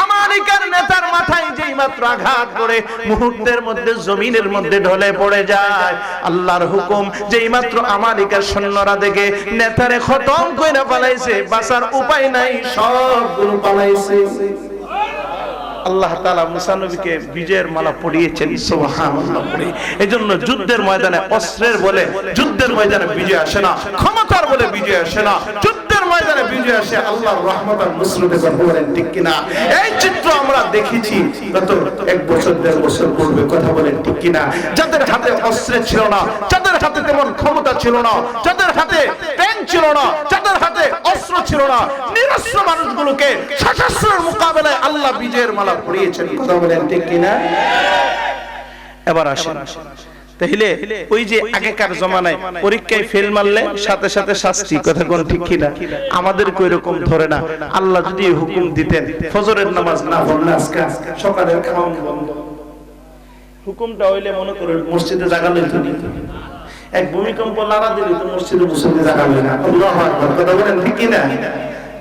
আমালিকার নেতার মাথায় যেই মাত্র আঘাত করে মুহূর্তের মধ্যে জমিনের মধ্যে ঢলে পড়ে যায়। আল্লাহর হুকুম, যেই মাত্র আমালিকার সৈন্যরা দেখে নেতারে খতম কইরা পালাইছে, বাঁচার উপায় নাই, সবগুলো পালাইছে। আল্লাহ তাআলা মুসা নবীকে বিজয়ের মালা পরিয়েছেন, সুবহানাল্লাহ। এজন্য যুদ্ধের ময়দানে অস্ত্রের বলে যুদ্ধের ময়দানে বিজয় আসে না, ক্ষমতার বলে বিজয় আসে না, যুদ্ধের ময়দানে বিজয় আসে আল্লাহর রহমত আর নুসরতের কথা বলেন ঠিক কিনা? এই চিত্র আমরা দেখেছি গত 1 বছর 1.5 বছর পূর্বে, কথা বলেন ঠিক কিনা? যাদের হাতে অস্ত্র ছিল না, যাদের হাতে তেমন ক্ষমতা ছিল না, যাদের হাতে ট্যাঙ্ক ছিল না, যাদের হাতে অস্ত্র ছিল না, নিরস্ত্র মানুষগুলোকে সশস্ত্রের মোকাবেলায় আল্লাহ বিজয়ের মালা পরিয়েছেন, কথা বলেন ঠিক কিনা? এবার আসেন তাহলে ওই যে আগেকার জমানায় পরীক্ষায় ফেল মারলে সাথে সাথে শাস্তি, কথা কোন ঠিক কিনা? আমাদের কই রকম ধরে না। আল্লাহ যদি হুকুম দিতেন ফজরের নামাজ না পড়লে আজকে সকালের খাওয়া বন্ধ, হুকুমটা হইলে মনে করেন মসজিদে জায়গা লইতো না, এক ভূমিকম্প নাড়া দিলে তো মসজিদে মুসল্লি জায়গা লই না। আল্লাহু আকবার, কথা বলেন ঠিক কিনা?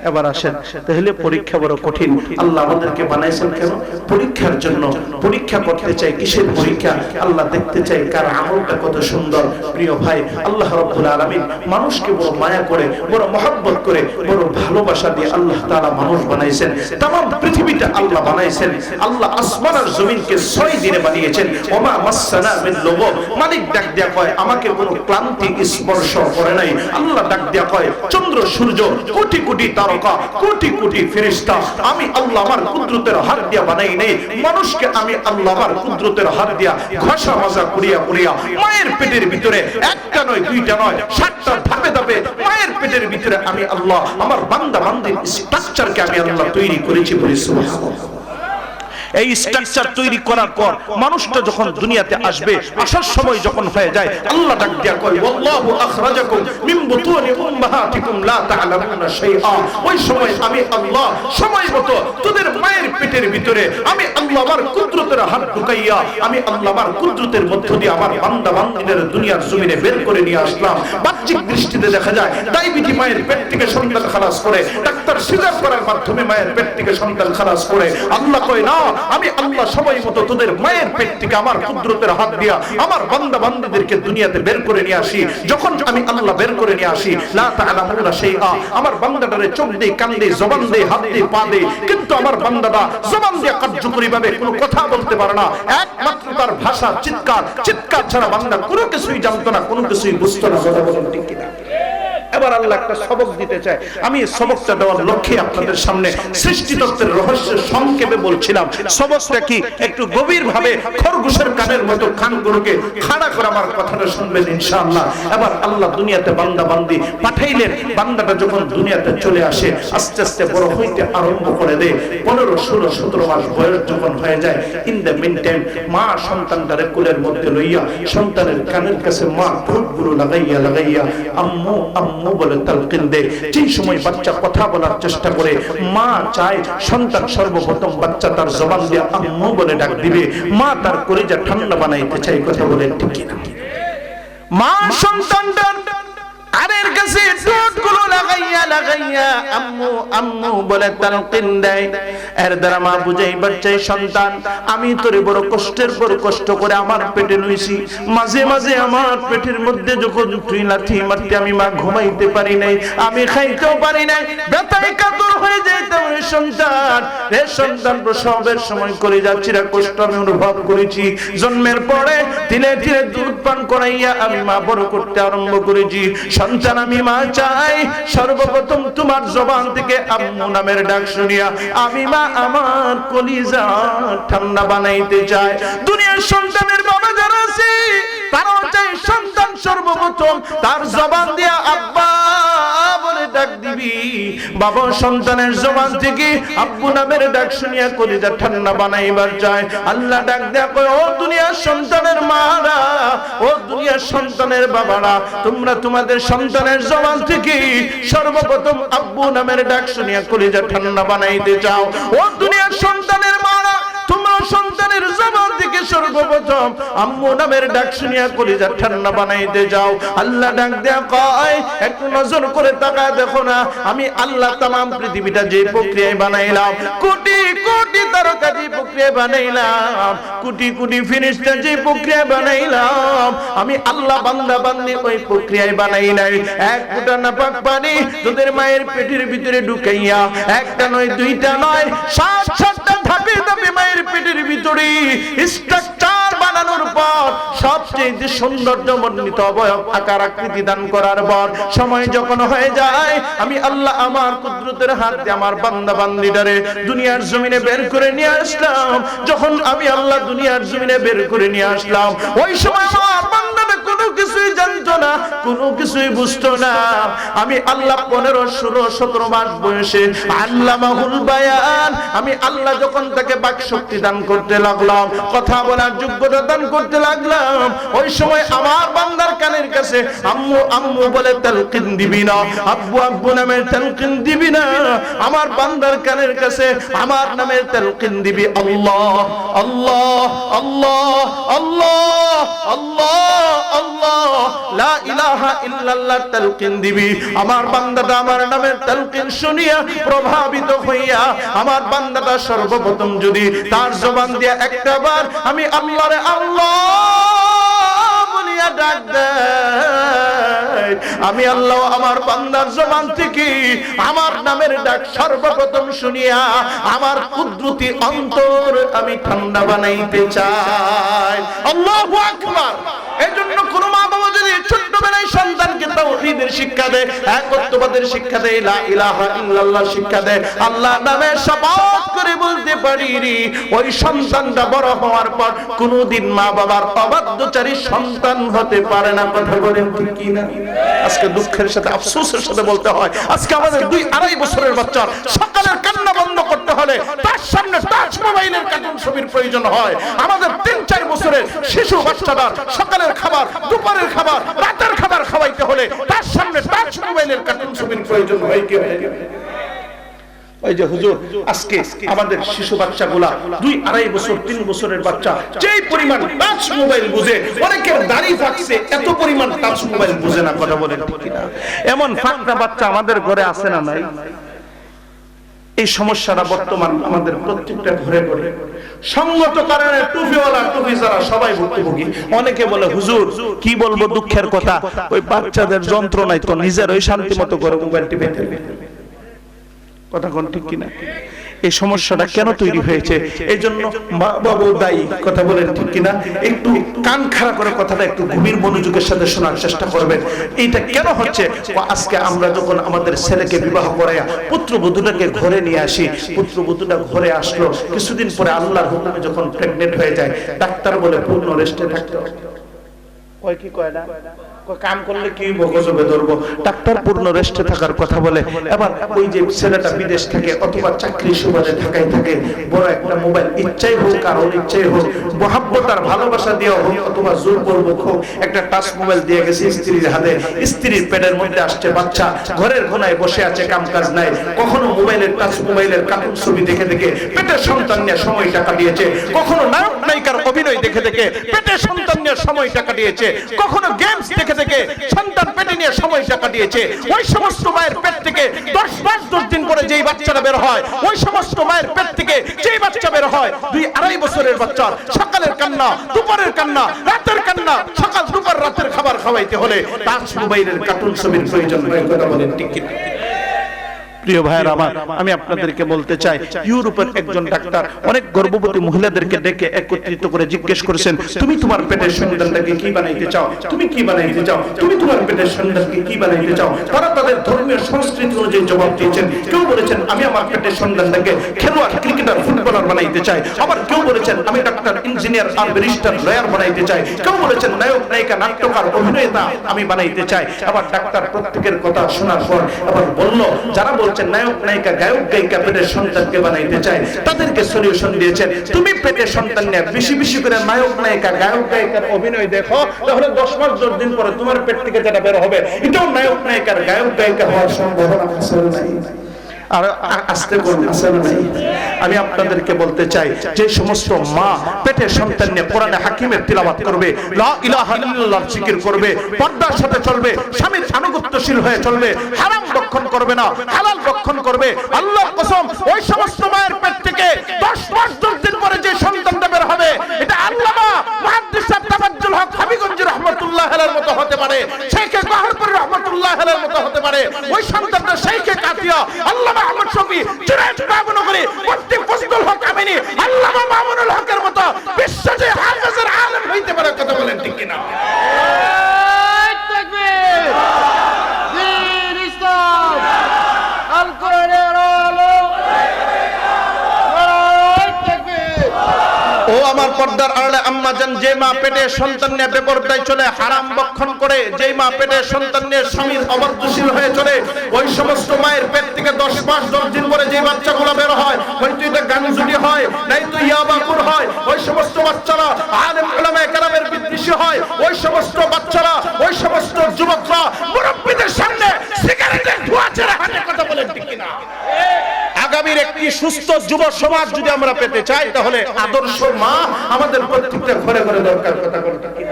এবার আসেন, তাহলে পরীক্ষা বড় কঠিন। আল্লাহ আমাদেরকে বানাইছেন কেন? পরীক্ষার জন্য। পরীক্ষা করতে চাই, কিসের পরীক্ষা? আল্লাহ দেখতে চাই কার আমলটা কত সুন্দর। প্রিয় ভাই, আল্লাহ রাব্বুল আলামিন মানুষকে বড় মায়া করে, বড় মহব্বত করে, বড় ভালোবাসা দিয়ে আল্লাহ তাআলা মানুষ বানাইছেন। तमाम পৃথিবীটা আল্লাহ বানাইছেন। আল্লাহ আসমান আর জমিনকে 6 দিনে বানিয়েছেন। ওমা মাসসানা মিন লুগুব, মালিক ডাক দিয়া কয় আমাকে কোনো ক্লান্তি স্পর্শ করে নাই। আল্লাহ ডাক দিয়া কয় চন্দ্র সূর্য, কোটি কোটি তারা, কোটি কোটি ফেরেশতা আমি আল্লাহ আমার কুদরতের হাত দিয়া বানাই নেই। মানুষকে আমি আল্লাহ আমার কুদরতের হাত দিয়া ঘষা মাজা করিয়া করিয়া মায়ের পেটের ভিতরে একটা নয়, দুইটা নয়, 7টা ধাপে ধাপে মায়ের পেটের ভিতরে আমি আল্লাহ আমার বান্দা বান্দির স্ট্রাকচারকে আমি আল্লাহ তৈরি করেছি। বলি সুবহানাল্লাহ। এই স্ট্রাকচার তৈরি করার পর মানুষটা যখন দুনিয়াতে আসবে, আসার সময় যখন হয়ে যায়, আল্লাহ ডাক দিয়া কয় ওয়াল্লাহু আখরাজাকুম মিন বুতুনি উম্মাহাতিকুম লা তা'লামুনা শাইআ। ওই সময় আমি আল্লাহ সময় মতো তোদের মায়ের পেটের ভিতরে আমি আল্লাহ আমার কুদরতের হাত ঢুকাইয়া আমি আল্লাহ আমার কুদরতের মধ্য দিয়ে আমার বান্দা বান্দীদের দুনিয়ার জমিনে বের করে নিয়ে আসলাম। বাহ্যিক দৃষ্টিতে দেখা যায় ডায়াবেটি মায়ের পেট থেকে সন্তান খালাস করে, ডাক্তার সিজার করার মাধ্যমে মায়ের পেট থেকে সন্তান খালাস করে। আল্লাহ কয় না, আমি আল্লাহ সময় মতো তোদের মায়ের পেট থেকে আমার কুদরতের হাত দিয়া আমার বান্দা বান্দীদেরকে দুনিয়াতে বের করে নিয়ে আসি। যখন আমি আল্লাহ বের করে নিয়ে আসি, লা তা'লামুনা শাইআ, আমার বান্দাটারে চোখ দেই, কান দেই, জবান দেই, হাত দেই, পা দেই, কিন্তু আমার বান্দাটা জবান দিয়ে কার্যকরী ভাবে কোনো কথা বলতে পারে না। একমাত্র তার ভাষা চিৎকার, চিৎকার ছাড়া বান্দা কোনো কিছুই জানতো না, কোনো কিছুই বুঝতো না। কথা বলেন ঠিক কিনা? এবার আল্লাহ একটা সবক দিতে চায়। আমি এই সবকটা দেওয়ার লক্ষ্যে আপনাদের সামনে সৃষ্টিতত্ত্বের রহস্য সংক্ষেপে বলছিলাম। সবকটা কি একটু গভীর ভাবে খরগোশের কানের মতো কানগুলোকে খাড়া করে আমার কথাটা শুনবেন ইনশাআল্লাহ। এবার আল্লাহ দুনিয়াতে বান্দা বান্দি পাঠাইলেন। বান্দাটা যখন দুনিয়াতে চলে আসে, আস্তে আস্তে বড় হইতে আরম্ভ করে দেয়। 15, 16, 17 মাস বয়স যখন হয়ে যায়, ইন দ্য মিন টাইম মা সন্তানটারে কোলের মধ্যে লইয়া সন্তানের কানের কাছে মা ঠোঁটগুলো লাগাইয়া লাগাইয়া আম্মু আম্মু বলে তালকিন দেয়। যেই সময় বাচ্চা কথা বলার চেষ্টা করে, মা চায় সন্তান সর্বপ্রথম বাচ্চা তার জবান দিয়ে আম্মু বলে ডাক দিবে। মা তার কলিজা ঠান্ডা বানাইতে চাই। কথা বলে ঠিক কিনা? মা সন্তানটার কানের কাছে ঠোঁটগুলো লাগাইয়া লাগাইয়া আম্মু আম্মু বলে তালকিন দেয়। এর দ্বারা মা বুঝাইবার চাই, সন্তান আমি তোরে বড় কষ্টের পর কষ্ট করে আমার পেটে লইছি। মাঝে মাঝে আমার পেটের মধ্যে যখন তুই লাথি মারতে আমি মা ঘুমাইতে পারি নাই, আমি খাইতেও পারি নাই, ব্যথায় কাতর হয়ে যাইতাম। রে সন্তান, রে সন্তান, প্রসবের সময় করে যাচ্ছিরা কষ্ট আমি অনুভব করেছি। জন্মের পরে ধীরে ধীরে দুধ পান করাইয়া আমি মা বড় করতে আরম্ভ করেছি। সন্তান আমি মা চাই সর্বপ্রথম তোমার জবান থেকে আম্মু নামের ডাক শুনিয়া আমি মা আমার কলিজা ঠান্ডা বানাইতে চাই। দুনিয়ার সন্তানের বাবা যারা আছে তারাও চাই সন্তান সর্বপ্রথম তার জবান দিয়া আব্বা বলে ডাক দিবি। বাবা সন্তানের জবান থেকে আব্বু নামের ডাক শুনিয়া কলিজা ঠান্ডা বানাইবার চায়। আল্লাহ ডাক দেয়া কয় ও দুনিয়ার সন্তানের মারা, ও দুনিয়ার সন্তানের বাবারা, তোমরা তোমাদের সন্তানের জবান থেকে সর্বপ্রথম আব্বু নামের ডাক শুনিয়া কলিজা ঠান্ডা বানাইতে চাও। ও দুনিয়ার সন্তানের মারা, তোমরা সন্তানের জবান থেকে সর্বপ্রথম আম্মু নামের ডাক শুনিয়া কলিজা ঠান্ডা বানাইতে যাও। আল্লাহ ডাক দেয়া কয় একটু নজর করে তাকায় দেখো না, আমি আল্লাহ তামাম পৃথিবীটা যে প্রক্রিয়ায় বানাইলাম, কোটি কোটি তারকা যে প্রক্রিয়ায় বানাইলাম, কোটি কোটি ফেরেশতা যে প্রক্রিয়ায় বানাইলাম, আমি আল্লাহ বান্দা বান্দি ওই প্রক্রিয়ায় বানাই নাই। এক ফোঁটা নাপাক পানি তোদের মায়ের পেটের ভিতরে ঢুকাইয়া একটা নয়, দুইটা নয়, 7-7টা ধাপে ধাপে মায়ের পেটের ভিতরে স্ট্রাকচার বানানোর পর সবচেয়ে সৌন্দর্যমণ্ডিত অবয়ব আকার আকৃতি দান করার পর সময় যখন হয়ে যায়, আমি আল্লাহ আমার কুদরতের হাত দিয়ে আমার বান্দা বান্দিটারে দুনিয়ার জমিনে বের করে নিয়ে আসলাম। যখন আমি আল্লাহ দুনিয়ার জমিনে বের করে নিয়ে আসলাম, ওই সময় আমার বান্দাটা কোনো কিছুই জানতো না, কোনো কিছুই বুঝতো না। আমি আল্লাহ 15, 16, 17 মাস বয়সে আল্লামাহুল বায়ান, আমি আল্লাহ যখন তাকে বাক শক্তি দান করতে লাগলাম, কথা বলার যোগ্যতা দান করতে লাগলাম, ওই সময় আমার বান্দার কানের কাছে আম্মু আম্মু বলে তালকিন দিবি না, আব্বু আব্বু নামের তালকিন দিবি না, আমার বান্দার কানের কাছে আমার নামের তালকিন দিবি আল্লাহ আল্লাহ আল্লাহ আল্লাহ আল্লাহ আল্লাহ লা ইলাহা ইল্লাল্লাহ তালকিন দিবি। আমার বান্দাটা আমার নামের তালকিন শুনিয়া প্রভাবিত হইয়া আমার বান্দাটা সর্বপ্রথম যদি তার জবান দিয়া একটাবার আমি আল্লাহরে আল্লাহ বলিয়া ডাক দেয়, আমি আল্লাহ আমার বান্দার জবান থেকে আমার নামের ডাক সর্বপ্রথম শুনিয়া আমার কুদরতি অন্তর আমি ঠান্ডা বানাইতে চাই। আল্লাহু আকবার। এজন্য কোন মা বাবা যদি ছোট্টবেলায় সন্তানকে তাওহীদের শিক্ষা দেয়, একত্ববাদের শিক্ষা দেয়, লা ইলাহা ইল্লাল্লাহ শিক্ষা দেয়, আল্লাহর নামে শপথ করে বলতে পারি ওই সন্তানটা বড় হওয়ার পর কোনদিন মা বাবার অবাধ্যচারী সন্তান হতে পারে না। কথা বলেন ঠিক কি না? আজকে দুঃখের সাথে আফসোসের সাথে বলতে হয়, আজকে আমাদের 2-2.5 বছরের বাচ্চার সকালের কান্না বন্ধ করতে হলে তার সামনে টাচ মোবাইলের কার্টুন ছবির প্রয়োজন হয়। আমাদের 3-4 বছরের শিশু বাচ্চাদের সকালের খাবার, দুপুরের খাবার, রাতের খাবার খাওয়াইতে হলে তার সামনে টাচ মোবাইলের কার্টুন ছবির প্রয়োজন হয় কি হয়? ওই যে হুজুর, আজকে আমাদের শিশু বাচ্চাগুলা 2-2.5 বছর 3 বছরের বাচ্চা যেই পরিমাণ টাচ মোবাইল বুঝে, অনেকের দাড়ি ফাঁকছে, এত পরিমাণ টাচ মোবাইল বুঝে না। কথা বলেন ঠিক না? এমন ফাঁকটা বাচ্চা আমাদের ঘরে আছে না নাই? এই সমস্যাটা বর্তমান আমাদের প্রত্যেকটা ঘরে ঘরে। সঙ্গত কারণে টুপিওয়ালা টুপি যারা সবাই ভুক্তভোগী। অনেকে বলে হুজুর কি বলবো দুঃখের কথা, ওই বাচ্চাদের যন্ত্রণায় তো নিজের ওই শান্তি মতো করে মোবাইল টিপে দেবে। কথা কোন ঠিক কিনা? এই সমস্যাটা কেন তৈরি হয়েছে? এই জন্য মা বাবা দায়ী। কথা বলেন ঠিক কিনা? একটু কান খাড়া করে কথাটা একটু গভীর মনোযোগের সাথে শোনার চেষ্টা করবেন। এইটা কেন হচ্ছে? আজকে আমরা যখন আমাদের ছেলেকে বিবাহ করাইয়া পুত্রবধূটাকে ঘরে নিয়ে আসি, পুত্রবধূটা ঘরে আসলো, কিছুদিন পরে আল্লাহর হুকুমে যখন প্রেগনেন্ট হয়ে যায়, ডাক্তার বলে পূর্ণ রেস্টে থাকতে হবে। কয় কি কয় না? কাম করলে কি গজবে ধরবো, ডাক্তার পূর্ণ রেস্টে থাকার কথা বলে। এবার ওই যে ছেলেটা বিদেশ থেকে অথবা চাকরি সুবাদে ঢাকায় থাকে, বড় একটা মোবাইল ইচ্ছাই হোক আর অনিচ্ছাই হোক, মহাব্বত আর ভালোবাসা দেওয়া হোক অথবা জোর পূর্বক হোক, একটা টাচ মোবাইল দিয়ে গেছে স্ত্রীর হাতে। স্ত্রীর পেটের মধ্যে আসছে বাচ্চা, ঘরের কোনায় বসে আছে, কাম কাজ নাই, কখনো মোবাইলের টাচ মোবাইলের কার্টুন ছবি দেখে দেখে পেটের সন্তান নিয়ে সময়টা কাটিয়েছে, কখনো নায়ক নায়িকার অভিনয় দেখে দেখে পেটের সন্তান নিয়ে সময়টা কাটিয়েছে, কখনো গেমস দেখে থেকে সন্তান পেটে নিয়ে সময়টা কাটিয়েছে। ওই সমস্ত মায়ের পেট থেকে 10 মাস 10 দিন করে যেই বাচ্চাটা বের হয়, ওই সমস্ত মায়ের পেট থেকে যেই বাচ্চা বের হয় 2-2.5 বছরের বাচ্চা, সকালের কান্না, দুপুরের কান্না, রাতের কান্না, সকাল দুপুর রাতের খাবার খাওয়াইতে হলে টাচ মোবাইলের কার্টুন ছবির প্রয়োজন হয়। কথা বলেন ঠিক কি? প্রিয় ভাইয়ের আমার, আমি আপনাদেরকে বলতে চাই, ইউরোপের একজন ডাক্তার অনেক গর্ভবতী মহিলাদেরকে ডেকে একত্রিত করে জিজ্ঞেস করেছেন, তুমি তোমার পেটের সন্তানটাকে কি বানাইতে চাও? তুমি কি বানাইতে চাও? তুমি তোমার পেটের সন্তানকে কি বানাইতে চাও? তারা তাদের ধর্মীয় সংস্কৃতি অনুযায়ী জবাব দিয়েছেন। কেউ বলেছেন আমি আমার পেটের সন্তানটাকে খেলোয়াড়, ক্রিকেটার, ফুটবলার বানাইতে চাই। আবার কেউ বলেছেন আমি ডাক্তার, ইঞ্জিনিয়ার আর ব্যারিস্টার, লয়ার বানাইতে চাই। কেউ বলেছেন নায়ক নায়িকা, নাট্যকার, অভিনেতা আমি বানাইতে চাই। আবার ডাক্তার প্রত্যেকের কথা শোনার পর আবার বলল, যারা নায়ক নায়িকা, গায়ক গায়িকা পেটের সন্তানকে বানাইতে চায়, তাদেরকে সলিউশন দিয়েছেন, তুমি পেটের সন্তান নিয়ে বেশি বেশি করে নায়ক নায়িকা, গায়ক গায়িকার অভিনয় দেখো, তাহলে 10 মাস 10 দিন পরে তোমার পেট থেকে যেটা বের হবে এটাও নায়ক নায়িকার, গায়ক গায়িকা হওয়ার সম্ভাবনা আছে নাই? আর আস্তে করুন আছে নাই? আমি আপনাদেরকে বলতে চাই, যে সমস্ত মা পেটের সন্তান নিয়ে কোরআনে হাকিমের তিলাওয়াত করবে, লা ইলাহা ইল্লাল্লাহ জিকির করবে, পর্দার সাথে চলবে, স্বামীর আনুগত্যশীল হয়ে চলবে, হারাম ভক্ষণ করবে না, হালাল ভক্ষণ করবে, আল্লাহর কসম ওই সমস্ত মায়ের পেট থেকে 10 মাস 10 দিন পরে যে সন্তানটা বের হবে, এটা আল্লামা মুহাদ্দিস তাবাজ্জুল হক হাবিগঞ্জ রাহমাতুল্লাহ আলাইহির মতো হতে পারে, শেখে গহরপুর রাহমাতুল্লাহ আলাইহির মতো হতে পারে। ওই সন্তানটা শেখে কাতিয়া আল্লামা আহমদ শফি, জুনায়েদ বাবনগরী, মুফতি ফজলুল হক আমিনী, আল্লামা মামুনুল হকের মতো বিশ্বজয় হাফেজের আলেম হইতে পারে। কথা বলেন ঠিক কিনা? তাকবীর! দ্বীন ইসলাম, আল কোরআনের আলো, তাকবীর! ও আমার পর্দার আড়ালে আম্মা জান, যে মা পেটে সন্তান নিয়ে বেপরদায় চলে, হারাম ভক্ষণ করে, যে মা পেটে সন্তান নিয়ে স্বামীর অবাধ্যশীল হয়ে চলে, ওই সমস্ত মায়ের পেট থেকে 10 মাস 10 দিন পরে যে বাচ্চাগুলো বের হয়, হয়তো এটা গাঞ্জুটি হয়, নাই তো ইয়াবাকুর হয়, ওই সমস্ত বাচ্চারা আলেম উলামায়ে কেরামের বিদ্বেষী হয়, ওই সমস্ত বাচ্চারা, ওই সমস্ত যুবকরা মুরব্বিদের সামনে সিগারেটের ধোঁয়া ছেড়ে হাতে কথা বলেন, ঠিক কিনা? আগামীর একটি সুস্থ যুব সমাজ যদি আমরা পেতে চাই, তাহলে আদর্শ মা আমাদের প্রত্যেকটা ঘরে ঘরে দরকার। কথা বলতে কি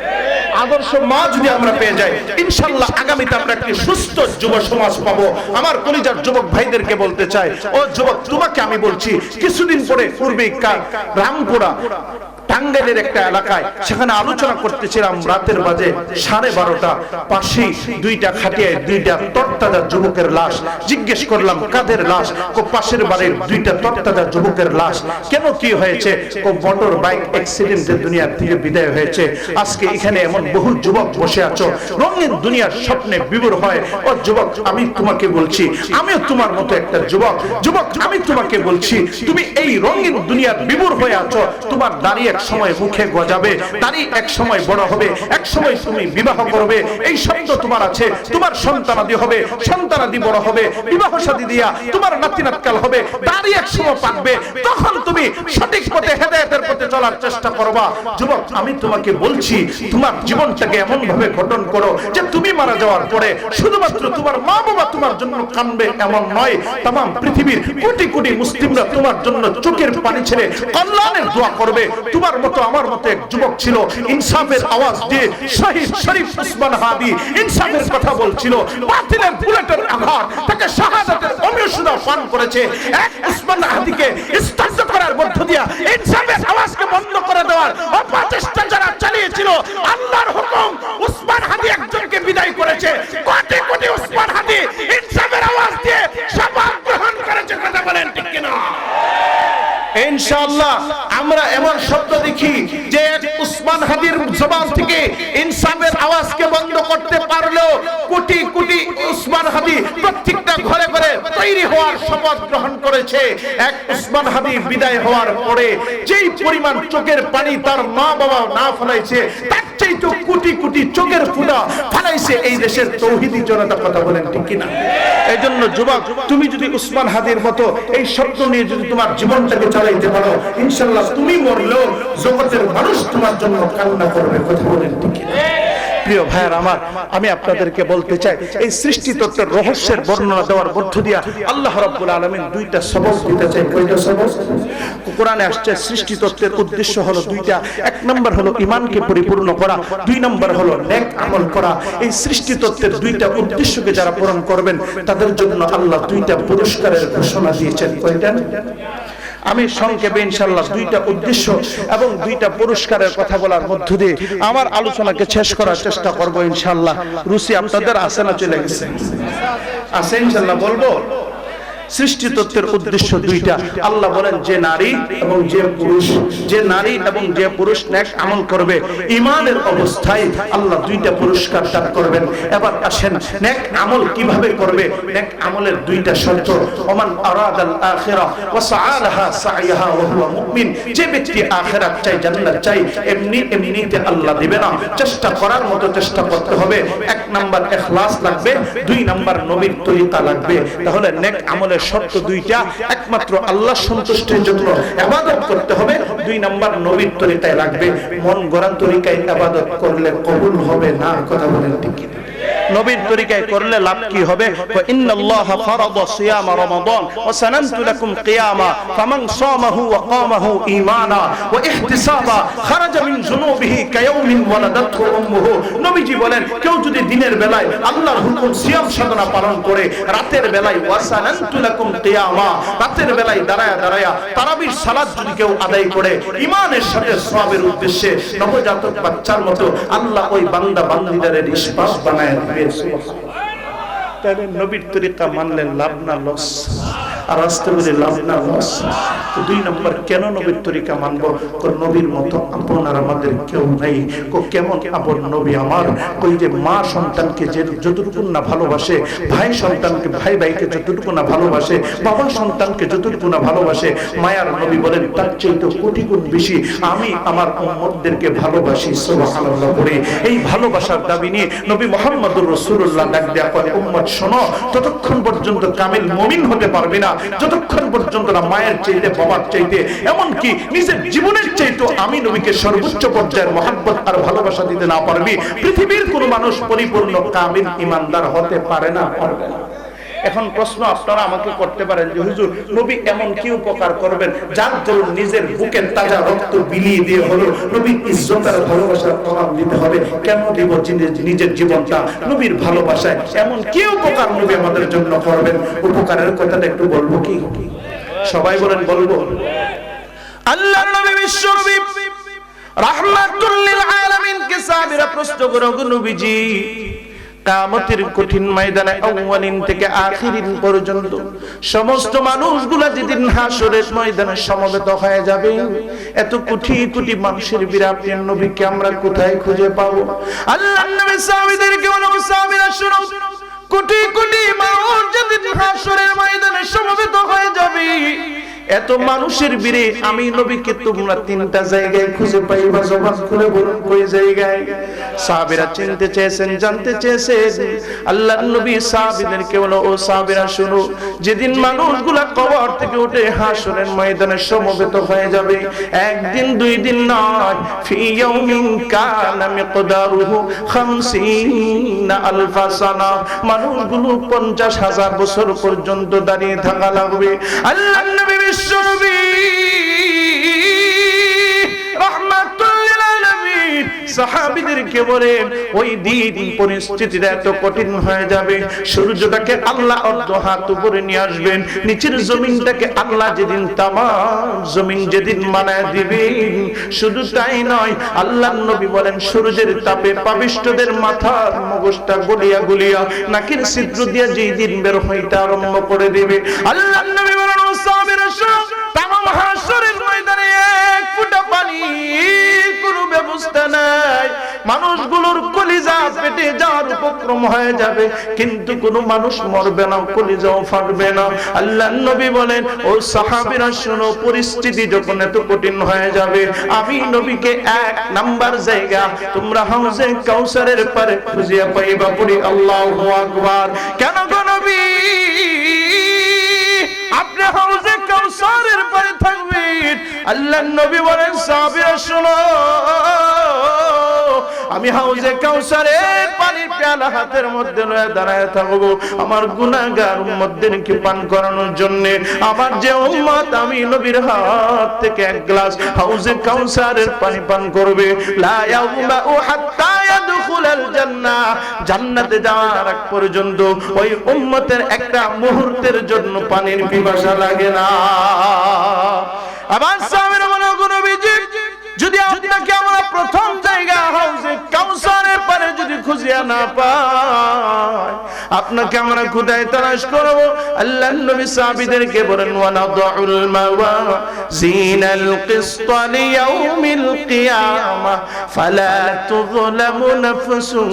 আদর্শ মা যদি আমরা পেয়ে যাই, ইনশাআল্লাহ আগামীতে আমরা একটি সুস্থ যুব সমাজ পাবো। আমার কলিজার যুবক ভাইদেরকে বলতে চাই, ও যুবক, তোমাকে আমি বলছি, কিছুদিন পরে পূর্বে রামপুরা টাঙ্গাইলের একটা এলাকায়, সেখানে আলোচনা করতেছিলাম, রাতের বাজে 12:30, পাশেই দুইটা খাটিয়ায় দুইটা তরতাজা যুবকের লাশ। জিজ্ঞেস করলাম কাদের লাশ? পাশের বাড়ির দুইটা তরতাজা যুবকের লাশ। কেন, কি হয়েছে? মোটর বাইক অ্যাক্সিডেন্টে দুনিয়ার থেকে বিদায় হয়েছে। আজকে এখানে এমন বহু যুবক বসে আছো, রঙিন দুনিয়ার স্বপ্নে বিভোর হয়। ও যুবক, আমি তোমাকে বলছি, আমিও তোমার মতো একটা যুবক। যুবক, আমি তোমাকে বলছি, তুমি এই রঙিন দুনিয়ার বিভোর হয়ে আছো। তোমার দাঁড়িয়ে এক সময় মুখে গজাবে, দাড়ি এক সময় বড় হবে, এক সময় তুমি বিবাহ করবে, এই শব্দ তোমার আছে। তোমার সন্তানাদি হবে, সন্তানাদি বড় হবে, বিবাহ শাদী দিয়া তোমার নাতি নাতকাল হবে, দাড়ি এক সময় পাকবে, তখন তুমি সঠিক পথে হেদায়েতের পথে চলার চেষ্টা করবা। যুবক, আমি তোমাকে বলছি, তোমার জীবনটাকে এমন ভাবে গঠন করো যে তুমি মারা যাওয়ার পরে শুধুমাত্র তোমার মা বাবা তোমার জন্য কাঁদবে এমন নয়, তামাম পৃথিবীর কোটি কোটি মুসলিমরা তোমার জন্য চোখের পানি ছেড়ে কল্যাণের দোয়া করবে। তোমার মতো আমার মতো এক যুবক ছিল, ইনসাফের আওয়াজ দিয়ে শহীদ শরীফ উসমান হাদি ইনসাফের কথা বলছিল, বাতিলের বুলেটের আঘাত তাকে শাহাদাতের অমৃতসুধা পান করেছে। এক উসমান হাদিকে স্তব্ধ করার মধ্য দিয়া ইনসাফের আওয়াজকে বন্ধ করে দেওয়ার অপচেষ্টা যারা চালিয়েছিল, আল্লাহর হুকুম উসমান হাদি একজনকে বিদায় করেছে। কোটি কোটি উসমান হাদি ইনসাফের আওয়াজ দিয়ে শপথ গ্রহণ করেছে। কথা বলেন, ঠিক কিনা? ইনশাআল্লাহ আমরা এমন শব্দ দেখি যে উসমান হাদির জবান থেকে ইনসাফের আওয়াজকে বন্ধ করতে পারলেও কোটি কোটি উসমান হাদি প্রত্যেকটা ঘরে ঘরে তৈরি হওয়ার শপথ গ্রহণ করেছে। এক উসমান হাদি বিদায় হওয়ার পরে যেই পরিমাণ চোখের পানি তার মা বাবা না ফেলাইছে, তার চাইতে কোটি কোটি চোখের ফোঁটা ফেলাইছে এই দেশের তৌহিদি জনতা। কথা বলেন, ঠিক কিনা? এই জন্য যুবক, তুমি যদি উসমান হাদির মতো এই শব্দ নিয়ে যদি তোমার জীবনটাকে চালাইতে পারো, ইনশাআল্লাহ তুমি মরলেও জগতের মানুষ তোমার জন্য কান্না করবে। কথা বলেন, ঠিক কিনা? প্রিয় ভাইয়ের আমার, আমি আপনাদেরকে বলতে চাই, এই সৃষ্টি তত্ত্বের রহস্যের বর্ণনা দেওয়ার মধ্য দিয়া আল্লাহ রাব্বুল আলামিন দুইটা সবক দিতে চাই। কয়টা সবক কোরআনে আসছে? সৃষ্টি তত্ত্বের উদ্দেশ্য হলো দুইটা। এক নম্বর হলো ঈমানকে পরিপূর্ণ করা, দুই নম্বর হলো নেক আমল করা। এই সৃষ্টি তত্ত্বের দুইটা উদ্দেশ্যকে যারা পূরণ করবেন, তাদের জন্য আল্লাহ দুইটা পুরস্কারের ঘোষণা দিয়েছেন। কয়টা? আমি সংক্ষেপে ইনশাআল্লাহ দুইটা উদ্দেশ্য এবং দুইটা পুরস্কারের কথা বলার মধ্য দিয়ে আমার আলোচনাকে শেষ করার চেষ্টা করব ইনশাআল্লাহ। রুচি আপনাদের আছে না চলে গেছে? আছে ইনশাআল্লাহ বলবো। সৃষ্টি তত্ত্বের উদ্দেশ্য দুইটা। আল্লাহ বলেন, যে নারী এবং যে পুরুষ, যে নারী এবং যে পুরুষ নেক আমল করবে ঈমানের অবস্থায়, আল্লাহ দুইটা পুরস্কার দান করবেন। এবার আসেন, নেক আমল কিভাবে করবে? নেক আমলের দুইটা শর্ত। ওমান আরাদাল আখিরাহ ওয়া সাআলাহা সাইয়াহা ওয়া হুয়া মুমিন। যে ব্যক্তি আখিরাত চাই, জান্নাত চাই, এমনিতে আল্লাহ দিবে না, চেষ্টা করার মতো চেষ্টা করতে হবে। এক নাম্বার ইখলাস লাগবে, দুই নাম্বার নবীর তরিকা লাগবে। তাহলে নেক আমলের শর্ত দুইটা। একমাত্র আল্লাহ সন্তুষ্টির জন্য ইবাদত করতে হবে, দুই নাম্বার নবীর তরিকায় লাগবে। মন গড়া তরিকায় ইবাদত করলে কবুল হবে না। কথা বলেন, ঠিক কি? নবীর তরিকায় করলে লাভ কি হবে? ইন্নাল্লাহা ফারাদা সিয়ামা রমাদান ওয়া সানানতু লাকুম কিয়ামা ফামান সামাহু ওয়া কামাহু ঈমানা ওয়া ইহতিসাবা খারাজা মিন যুনুবিহি কায়াউমিন ওয়ালাদাতহু উম্মুহু। নবীজি বলেন, কেউ যদি দিনের বেলায় আল্লাহর হুকুম সিয়াম সাধনা পালন করে, রাতের বেলায় ওয়া সানানতু লাকুম কিয়ামা, রাতের বেলায় দাঁড়ায়া দাঁড়ায়া তারাবির সালাত যদি কেউ আদায় করে ঈমানের সাথে সওয়াবের উদ্দেশ্যে, নবজাতক বাচ্চার মতো আল্লাহ ওই বান্দা বান্দীদের নিষ্পাপ বানায়। তাহলে নবীর তরিকা মানলে লাভ না লস? আর আসতে বলে লাভ না লস। তো 2 নম্বর, কেন নবীর তরিকা মানবো? নবীর মতো আপন আর আমাদের কেউ নাই। কেমন আপন নবী আমার? কই যে মা সন্তানকে যে যতটুকু না ভালোবাসে, ভাই সন্তানকে, ভাই ভাইকে যতটুকু না ভালোবাসে, বাবা সন্তানকে যতটুকু না ভালোবাসে, মায়ার নবী বলেন তার চাইতে কোটি গুণ বেশি আমি আমার উম্মতদেরকে ভালোবাসি। সুবহানাল্লাহ পড়ে এই ভালোবাসার দাবি নিয়ে নবী মুহাম্মদুর রাসূলুল্লাহ ডাক দেয়া করে, উম্মত শোনো, ততক্ষণ পর্যন্ত কামিল মুমিন হতে পারবে না যতক্ষণ পর্যন্ত না মায়ের চাইতে, বাবার চাইতে, এমনকি নিজের জীবনের চাইতে আমি নবীকে সর্বোচ্চ পর্যায়ের মহব্বত আর ভালোবাসা দিতে না পারবি, পৃথিবীর কোনো মানুষ পরিপূর্ণ কামিল ঈমানদার হতে পারে না, পারবে না। এখন প্রশ্ন আপনারা আমাকে করতে পারেন যে হুজুর, নবী এমন কি উপকার করবেন যার দরুন নিজের বুকের তাজা রক্ত বিলিয়ে দিয়ে হলো নবীর ইজ্জত আর ভালোবাসার প্রমাণ দিতে হবে? কেন দিব নিজের জীবনটা নবীর ভালোবাসায়? এমন কি উপকার নবী আমাদের জন্য করবেন? উপকারের কথাটা একটু বলবো কি? সবাই বলেন বলবো। আল্লাহর নবী বিশ্ব নবী রাহমাতুল লিল আলামিন কে সাহাবীরা প্রশ্ন করে, নবীজি কিয়ামতের কঠিন ময়দানে আউয়ালিন থেকে আখিরিন পর্যন্ত সমস্ত মানুষগুলা যেদিন হাসরের ময়দানে সমবেত হয়ে যাবে, এত কোটি কোটি মানুষের ভিড়ে আপনার নবীকে আমরা কোথায় খুঁজে পাবো? আল্লাহর নবী সাহাবীদেরকে বলেন, সাহাবীরা শুনো, কোটি কোটি মানুষ যেদিন হাসরের ময়দানে সমবেত হয়ে যাবে, এত মানুষের ভিড়ে আমি নবীকে তোমরা 3টা জায়গায় খুঁজে পাইবা। জবান খুলে বলুন কই জায়গায়? সাহাবীরা চিনতে চেয়েছেন, জানতে চেয়েছেন। আল্লাহর নবী সাহাবীদেরকে বলো, ও সাহাবীরা শুনো, যেদিন মানুষগুলা কবর থেকে উঠে হাসরের ময়দানে সমবেত হয়ে যাবে, একদিন 2 দিন নয়, ফি ইয়াউমিন কানা মিকদারুহু 50 আলফা সানা, মানুষগুলো 50,000 বছর পর্যন্ত দাঁড়িয়ে থাকা লাগবে। আল্লাহর নবী বিশ্বনবী রাহমাতুল লিল আলামিন সাহাবীদেরকে বলেন, ওই দিন পরিস্থিতিটা এত কঠিন হয়ে যাবে, সূর্যটাকে আল্লাহ অর্ধ হাত উপরে নিয়ে আসবেন, নিচের জমিনটাকে আল্লাহ যেদিন তামাম জমিন যেদিন বানায় দিবেন, শুধু তাই নয়, আল্লাহর নবী বলেন সূর্যের তাপে পাপিষ্ঠদের মাথার মগজটা গলিয়া গলিয়া নাকের ছিদ্র দিয়ে যেই দিন বের হইতে আরম্ভ করে দিবে। আল্লাহর নবী বলেন, ও সাহাবীরা শুনো, তামাম হাসরের ময়দানে এক ফোঁটা পানি কোনো ব্যবস্থা নাই, মানুষগুলোর কলিজা পেটে যাওয়ার উপক্রম হয়ে যাবে, কিন্তু কোনো মানুষ মরবে না, কলিজাও ফাটবে না। আল্লাহর নবী বলেন, ও সাহাবীরা শোনো, পরিস্থিতি যখন এত কঠিন হয়ে যাবে, আমি নবীকে 1 নাম্বার জায়গা তোমরা হাউজে কাউসারের পারে খুঁজিয়া পাইবা। পড়ি আল্লাহু আকবার। কেন গো নবী আপনি হাউজে কাউসারের পারে থাকবেন? আল্লাহর নবী বলেন, সাহাবীরা শোনো, আমি হাউজে কাউসারের পানির পেয়ালা হাতের মধ্যে লয়ে দাঁড়ায় থাকবো আমার গুনাহগার উম্মতদেরকে পান করানোর জন্য। আমার যে উম্মত আমি নবীর হাত থেকে 1 গ্লাস হাউজে কাউসারের পানি পান করবে, লা ইয়াউমা হাত্তা ইয়াদখুলাল জান্নাহ, জান্নাতে যাওয়ার আগ পর্যন্ত ওই উম্মতের একটা মুহূর্তের জন্য পানির পিপাসা লাগে না। আবার সাহাবীরা বলেন, নবীজি যদি আপনাকে আমরা প্রথম জায়গা হাউজে কাউসারের পারে যদি খুঁজিয়া না পাই, আপনাকে আমরা কোথায় তালাশ করব? আল্লাহর নবী সাহাবীদেরকে বলেন, ওয়া নাদাউল মাওয়াজিনাল কিসত লিয়াউমিল কিয়ামা ফালা তুযলামু নাফসুন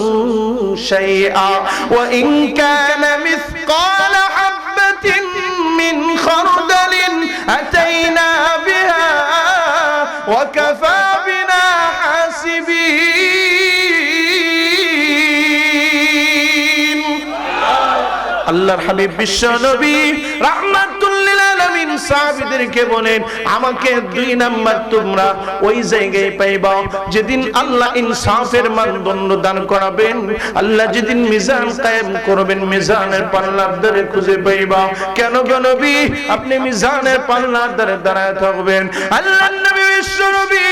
শাইআ ওয়া ইন কানা মিসকালা হাববাতিন মিন খারদালিন আতাইনা বিহা ওয়া কাফা বিনা হাসিবিন। আল্লাহর হাবিব বিশ্ব নবী রাহমাতুল লিল আলামিন সাহাবীদেরকে বলেন, আমাকে 2 নাম্বার তোমরা ওই জায়গায় পাইবা যেদিন আল্লাহ ইনসাফের মানদণ্ড দান করাবেন, আল্লাহ যেদিন মিজান কায়েম করবেন, মিজানের পাল্লার ধারে খুঁজে পাইবা। কেন গো নবী আপনি মিজানের পাল্লার ধারে দাঁড়ায় থাকবেন? আল্লাহর নবী বিশ্ব নবী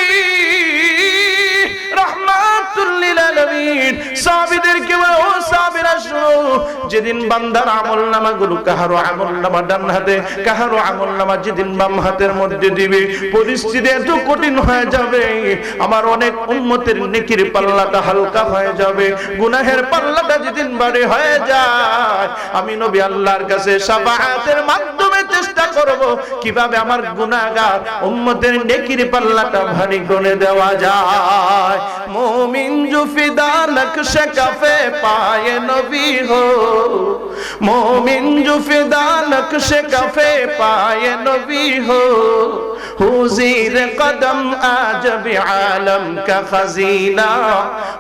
রাহমাতুল লিল আলামিন সাহাবীদেরকে বলে, ও সাহাবীরা শোনো, যেদিন বান্দার আমলনামাগুলো কাহারো আমলনামা ডান হাতে, কাহারো আমলনামা যেদিন বাম হাতের মধ্যে দিবে, পরিস্থিতি এত কঠিন হয়ে যাবে, আমার অনেক উম্মতের নেকির পাল্লাটা হালকা হয়ে যাবে, গুনাহের পাল্লাটা যেদিন ভারী হয়ে যায়, আমি নবী আল্লাহর কাছে শাফাআতের মাধ্যমে চেষ্টা করব কিভাবে আমার গুনাহগার উম্মতের নেকির পাল্লাটা ভারী করে দেওয়া যায়। মুমিন জুফিদা নকশ কাফে পায়ে নবী হো, মুমিন জুফিদা নকশ কাফে পায়ে নবী হো, হুজির কদম আজ বি আলম কা খজিনা,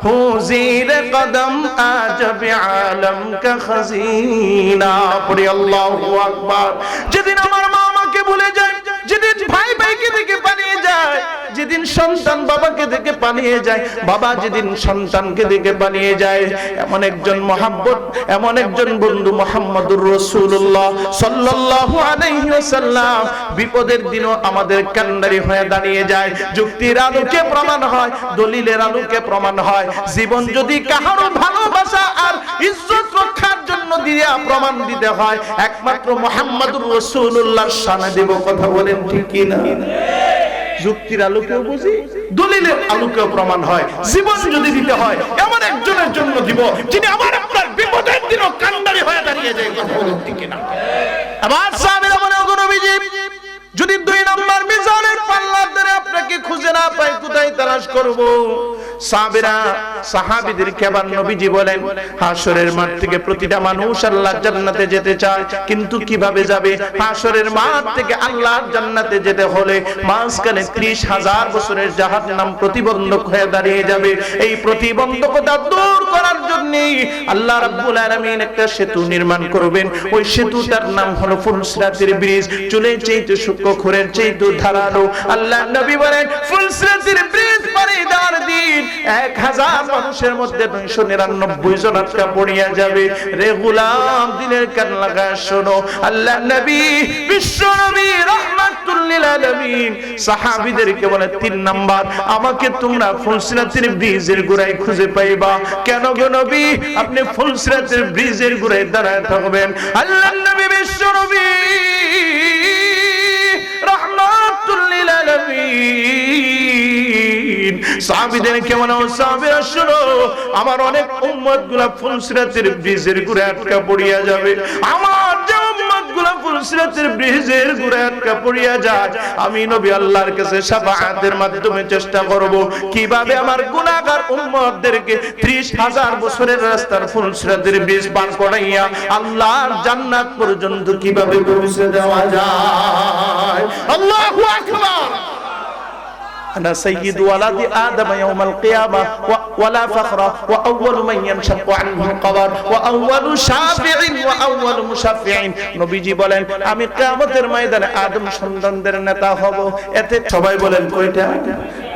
হুজির কদম আজ বি আলম কা খজিনা। পড়ি আল্লাহু আকবার। যেদিন আমার মা আমাকে ভুলে যায়, যেদিন ভাই ভাইকে দেখে পালিয়ে যায়, যেদিন সন্তান বাবাকে দেখে পালিয়ে যায়, বাবা যেদিন সন্তানকে দেখে পালিয়ে যায়, এমন একজন মহাব্বত, এমন একজন বন্ধু মুহাম্মদুর রাসূলুল্লাহ সাল্লাল্লাহু আলাইহি ওয়াসাল্লাম বিপদের দিনও আমাদের কান্ডারি হয়ে দাঁড়িয়ে যায়। যুক্তির আলোকে প্রমাণ হয়, দলিলের আলোকে প্রমাণ হয়, জীবন যদি কাহারো ভালোবাসা আর ইজ্জত রক্ষার জন্য দিয়া প্রমাণ দিতে হয়, একমাত্র মুহাম্মদুর রাসূলুল্লাহর শানে দেব। কথা বলেন ঠিক কি না? যুক্তির আলোকেও বুঝি, দলিলের আলোকেও প্রমাণ হয়, জীবন যদি দিতে হয় এমন একজনের জন্য দিব যিনি আমার আপনার বিপদের দিনও কান্ডারি হয়ে দাঁড়িয়ে যায়। কথা বলেন ঠিক কি না? আমার সাহাবীরা বলে, ওগো নবীজি, যদি 2 নম্বর মিজানের পাল্লা ধরে আপনাকে খুঁজে না পাই, কোথায় তালাশ করব? সাহাবীরা সাহাবীদেরকে আবার নবীজি বলেন, হাশরের মাঠ থেকে প্রতিটা মানুষ আল্লাহর জান্নাতে যেতে চায়, কিন্তু কিভাবে যাবে? হাশরের মাঠ থেকে আল্লাহর জান্নাতে যেতে হলে মাঝখানে 30,000 বছরের জাহান্নাম প্রতিবন্ধক হয়ে দাঁড়িয়ে যাবে। এই প্রতিবন্ধকতা দূর করার জন্য আল্লাহ রাব্বুল আলামিন একটা সেতু নির্মাণ করবেন। ওই সেতুটার নাম হলো ফুলসিরাতের ব্রিজ। চুলের চাইতে সূক্ষ্ম, খোরের চাইতে ধারালো। আল্লাহ নবী বলেন, ফুলসিরাতের ব্রিজ পাড়ি দেওয়ার দিন 1000 মানুষের মধ্যে 999 জন আটকা পড়িয়া যাবে। রে গোলাম, দিনের কান লাগায় শোনো, আল্লাহ নবী, বিশ্ব নবী রাহমাতুল লিল আলামিন সাহাবীদেরকে বলে, 3 নাম্বার, আমাকে তোমরা ফুলসিরাতের ব্রিজের গোড়ায় খুঁজে পাইবা। কেন গো নবী? আপনি ফুলসিরাতের ব্রিজের গোড়ায় দাঁড়ায় থাকবেন। আল্লাহ নবী, বিশ্ব নবী রাহমাতুল লিল আলামিন সাহাবীদেরকে বলে, ও সাহাবীরা শোনো, আমার অনেক উম্মতগুলা ফুলসিরাতের ব্রিজের গোড়ায় আটকা পড়িয়া যাবে। আমার যে উম্মতগুলা ফুলসিরাতের ব্রিজের গোড়ায় আটকা পড়িয়া যায়, আমি নবী আল্লাহর কাছে শাফাআতের মাধ্যমে চেষ্টা করব কিভাবে আমার গুনাহগার উম্মতদেরকে 30,000 বছরের রাস্তার ফুলসিরাতের ব্রিজ পার করাইয়া আল্লাহর জান্নাত পর্যন্ত কিভাবে পৌঁছে দেওয়া যায়। আল্লাহু আকবার। أنا سيد ولد آدم يوم القيامة ولا فخر وأول من ينشق عنه القبر وأول شافع وأول مشفع নবীজি বলেন, আমি কিয়ামতের ময়দানে আদম সন্তানদের নেতা হব। এতে সবাই বলেন কয়টা?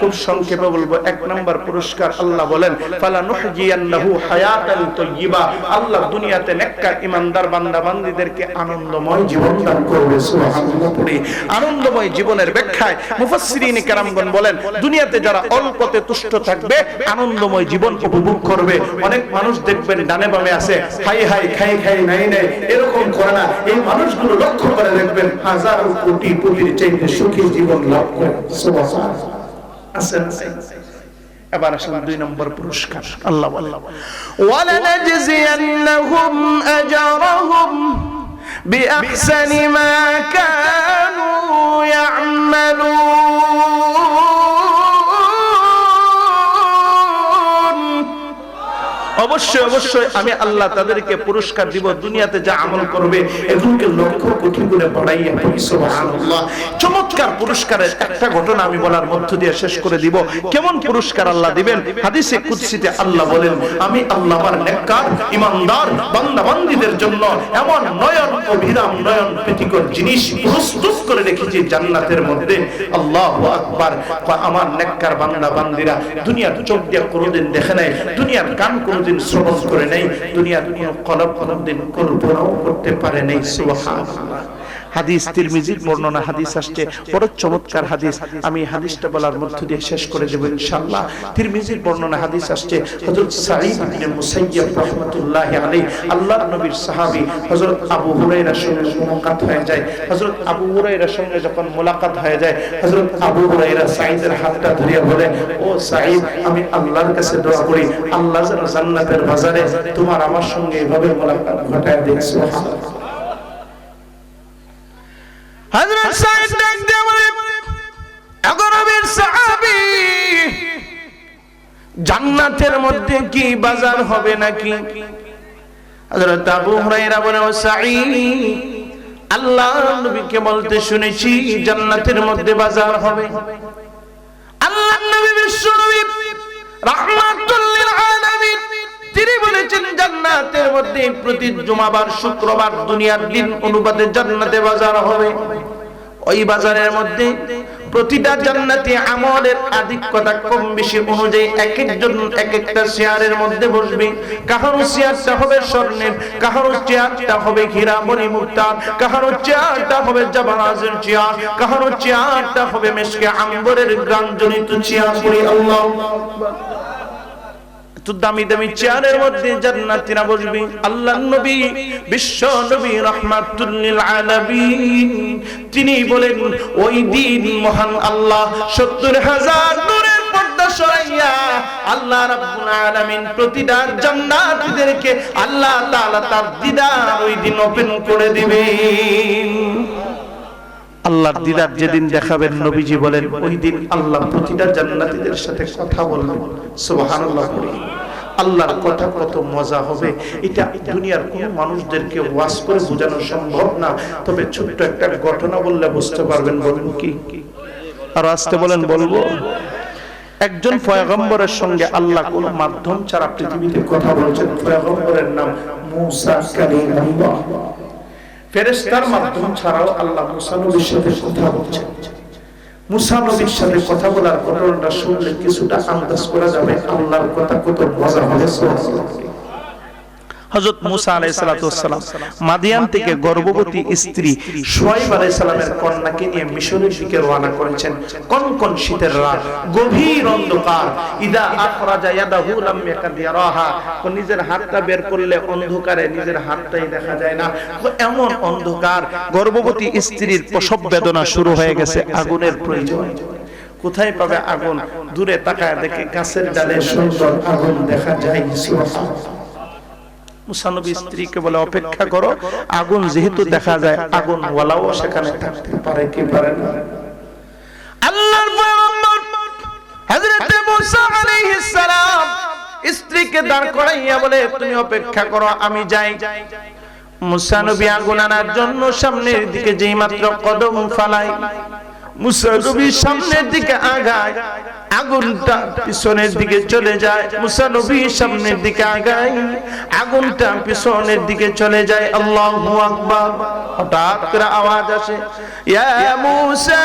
খুব সংক্ষেপে বলবো। 1 নম্বর পুরস্কার, আল্লাহ বলেন, ফালা নুহজিয়ান্নাহু হায়াতান তাইয়্যিবা, আল্লাহ দুনিয়াতে নেককার ইমানদার বান্দা বান্দীদেরকে আনন্দময় জীবন দান করবে। সুবহানাল্লাহ। পড়ি আনন্দময় জীবনের ব্যাখ্যায় মুফাসসিরিন কেরামগণ বলেন, দুনিয়াতে যারা অল্পতে তুষ্ট থাকবে, আনন্দময় জীবন উপভোগ করবে। অনেক মানুষ দেখবেন ডানে বামে আছে, হাই হাই খাই খাই নাই নাই, এরকম করে না। এই মানুষগুলো লক্ষ্য করে দেখবেন হাজারো কোটি কোটির চাইতে সুখী জীবন লাভ করে। সুবহানাল্লাহ। আসেন এবার আসেন 2 নম্বর পুরস্কার। আল্লাহ বলেন, ওয়ালানাজজিয়ান্নাহুম আজরাহুম বিআহসানি মা কানু ইয়ামালুন। অবশ্যই অবশ্যই আমি আল্লাহ তাদেরকে পুরস্কার দিব, দুনিয়াতে যা আমল করবে এগুলোকে লক্ষ্য কোটি গুণে বাড়াইয়া। সুবহানাল্লাহ। চমৎকার পুরস্কারের একটা ঘটনা আমি বলার মধ্য দিয়ে শেষ করে দিব। কেমন পুরস্কার আল্লাহ দিবেন? হাদিসে কুদসিতে আল্লাহ বলেন, আমি আল্লাহ আমার নেককার ইমানদার বান্দা বান্দীদের জন্য এমন নয়ন অভিরাম নয়ন প্রীতিকর জিনিস প্রস্তুত করে রেখেছি জান্নাতের মধ্যে। আল্লাহু আকবার। আমার নেককার বান্দা বান্দীরা দুনিয়ার চোখ দিয়ে কোনোদিন দেখে নাই, দুনিয়ার কান কোনোদিন শ্রবণ করে নাই, দুনিয়ার কোনো কলব কোনোদিন কল্পনাও করতে পারে নাই। সুবহানাল্লাহ। হাদিস তিরমিজির বর্ণনা হাদিস আসছে, বড় চমৎকার হাদিস। আমি হাদিসটা বলার মধ্য দিয়ে শেষ করে দেব ইনশাআল্লাহ। তিরমিজির বর্ণনা হাদিস আসছে, হযরত সাঈদ ইবনে মুসাইয়্যিব রাহমাতুল্লাহি আলাইহি আল্লাহর নবীর সাহাবী হযরত আবু হুরায়রার সঙ্গে মুলাকাত হয়ে যায়। হযরত আবু হুরায়রার সঙ্গে যখন মুলাকাত হয়ে যায়, হযরত আবু হুরায়রা সাঈদের হাতটা ধরে বলে, ও সাঈদ, আমি আল্লাহর কাছে দোয়া করি আল্লাহ যেন জান্নাতের বাজারে তোমার আমার সঙ্গে এভাবে মুলাকাত ঘটায় দেন। সুবহানাল্লাহ। হযরত সাঈদ ডাক দিয়ে বলে, আগরবের সাহাবী, জান্নাতের মধ্যে কি বাজার হবে নাকি? হযরত আবু হুরায়রা বলে, ও সাঈদ, আল্লাহর নবীকে বলতে শুনেছি জান্নাতের মধ্যে বাজার হবে। আল্লাহর নবী বিশ্বনবী রাহমাতুল লিল আলামিন তিনি বলেছেন জান্নাতের মধ্যে প্রতি জুমাবার শুক্রবার দুনিয়ার দিন অনুপাতে জান্নাতে বাজার হবে। ওই বাজারের মধ্যে প্রতিটা জান্নাতি আমলের আধিক্যতা কম বেশি অনুযায়ী এক একজন এক একটা চেয়ারের মধ্যে বসবে। কাহারো চেয়ারটা হবে স্বর্ণের, কাহারো চেয়ারটা হবে হীরা মণি মুক্তা, কাহারো চেয়ারটা হবে জাবারাজের চেয়ার, কাহারো চেয়ারটা হবে মেশকে আম্বরের গ্রামজনিত চেয়ার। বলি আল্লাহু আকবার। তো দামি দামি চেয়ারের মধ্যে জান্নাতীরা বসবে। আল্লাহর নবী বিশ্ব নবী রাহমাতুল লিল আলামিন তিনি বলেন, ওই দিন মহান আল্লাহ ৭০,০০০ নূরের পর্দা সরাইয়া আল্লাহ রাব্বুল আলামিন প্রতিটা জান্নাতীদেরকে আল্লাহ তাআলা তার দিদার ওই দিন ওপেন করে দিবেন। আল্লাহর দিদার যেদিন দেখাবেন, নবীজি বলেন ওই দিন আল্লাহ প্রতিটা জান্নাতীদের সাথে কথা বলবেন। সুবহানাল্লাহ। আল্লাহর কথা কত মজা হবে, এটা দুনিয়ার কোন মানুষদেরকে ওয়াজ করে বোঝানো সম্ভব না। তবে ছোট্ট একটা ঘটনা বললে বুঝতে পারবেন। বলুন কি? আর আসতে বলেন, বলবো। একজন পয়গম্বরের সঙ্গে আল্লাহ কোন মাধ্যম ছাড়া পৃথিবীতে কথা বলেছেন। পয়গম্বরের নাম মুসা কালিমুল্লাহ। ফেরেশতার মাধ্যম ছাড়াও আল্লাহ মুসা নবীর সাথে কথা বলছেন। মুসা নবীর সাথে কথা বলার ঘটনাটা শুনলে কিছুটা আন্দাজ করা যাবে আল্লাহর কথা কত মজা হবে। হযরত মুসা আলাইহিস সালাতু ওয়াস সালাম মাদিয়ান থেকে গর্ভবতী স্ত্রী শুআয়ব আলাইহিস সালামের কন্যাকে নিয়ে মিশরের দিকে রওনা করেছেন। কনকন শীতের রাত, গভীর অন্ধকার। ইদা আখরাজা ইয়াদাহু লাম ইয়াকাদ ইয়ারাহা, নিজের হাতটা বের করলে অন্ধকারে নিজের হাতটাই দেখা যায় না। এমন অন্ধকার, গর্ভবতী স্ত্রীর প্রসব বেদনা শুরু হয়ে গেছে। আগুনের প্রয়োজন। কোথায় পাবে আগুন? দূরে তাকায় দেখে গাছের ডালে সুন্দর আগুন দেখা যায়। সুবহানাল্লাহ। মুসা নবী স্ত্রীকে বলে, অপেক্ষা করো, আগুন যেহেতু দেখা যায় আগুন ওয়ালাও সেখানে থাকতে পারে কি পারে না। আল্লাহর পয়গম্বর হযরত মুসা আলাইহিস সালাম স্ত্রীকে দাঁড় করাইয়া বলে, তুমি অপেক্ষা করো, আমি যাই। মুসা নবী আগুন আনার জন্য সামনের দিকে যেই মাত্র কদম ফালাই, মুসা নবী সামনের দিকে আগায়, আগুনটা পিছনের দিকে চলে যায়। মুসা নবী সামনের দিকে আগায়, আগুনটা পিছনের দিকে চলে যায়। আল্লাহু আকবার। হঠাৎ করে আওয়াজ আসে, ইয়া মুসা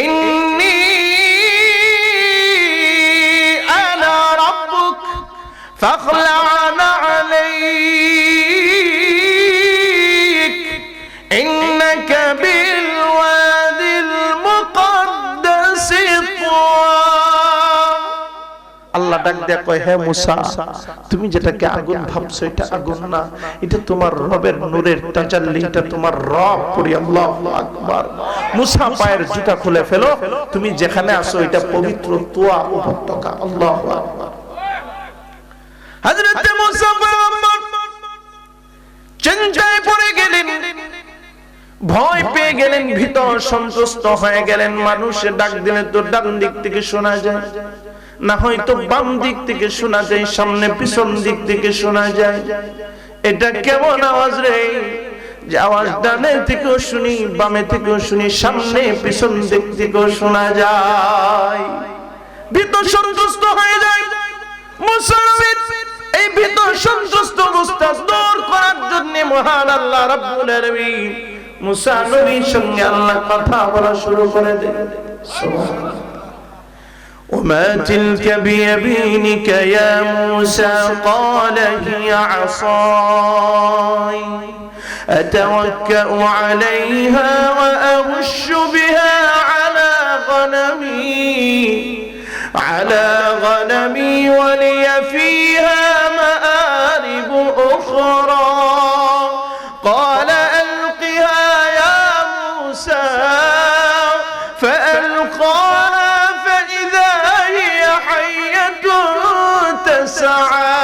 ইন্নী আনা রাব্বুক ফাখলা'না আলাইক ইন্নাকা বিল ওয়াদিল মুকদ্দাস তুওয়া। আল্লাহ ডাক দেয়া কয়, হে মুসা, তুমি যেটাকে আগুন ভাবছো এটা আগুন না, এটা তোমার রবের নূরের তাজাল্লি, এটা তোমার রব। পড়ি আল্লাহু আকবার। মুসা পায়ের জুতা খুলে ফেলো, তুমি যেখানে আছো এটা পবিত্র তুয়া উপত্যকা। আল্লাহু আকবার। হযরত মুসা পয়গম্বর চিন্তায় পড়ে গেলেন, ভয় পেয়ে গেলেন, ভীত সন্ত্রস্ত হয়ে গেলেন। মানুষের ডাক দিলে তো ডান দিক থেকে শোনা যায়, না হয়তো বাম দিক থেকে শোনা যায়, সামনে পিছন দিক থেকে শোনা যায়। এটা কেমন আওয়াজ রে? যে আওয়াজ ডানে থেকেও শুনি, বামে থেকেও শুনি, সামনে পিছন দিক থেকেও শোনা যায়। ভীত সন্ত্রস্ত হয়ে যায় মুসা নবী। এই ভীত সন্ত্রস্ত অবস্থা দূর করার জন্য মহান আল্লাহ রাব্বুল আলামিন মুসা নবীর সঙ্গে আল্লাহ কথা বলা শুরু করে দেন। সুবহানাল্লাহ। وما تلك بيمينك يا موسى قال هي عصاي أتوكأ عليها وأهش بها على غنمي ولي فيها مآرب أخرى قال ألقها يا موسى فألقاها فإذا هي حية تسعى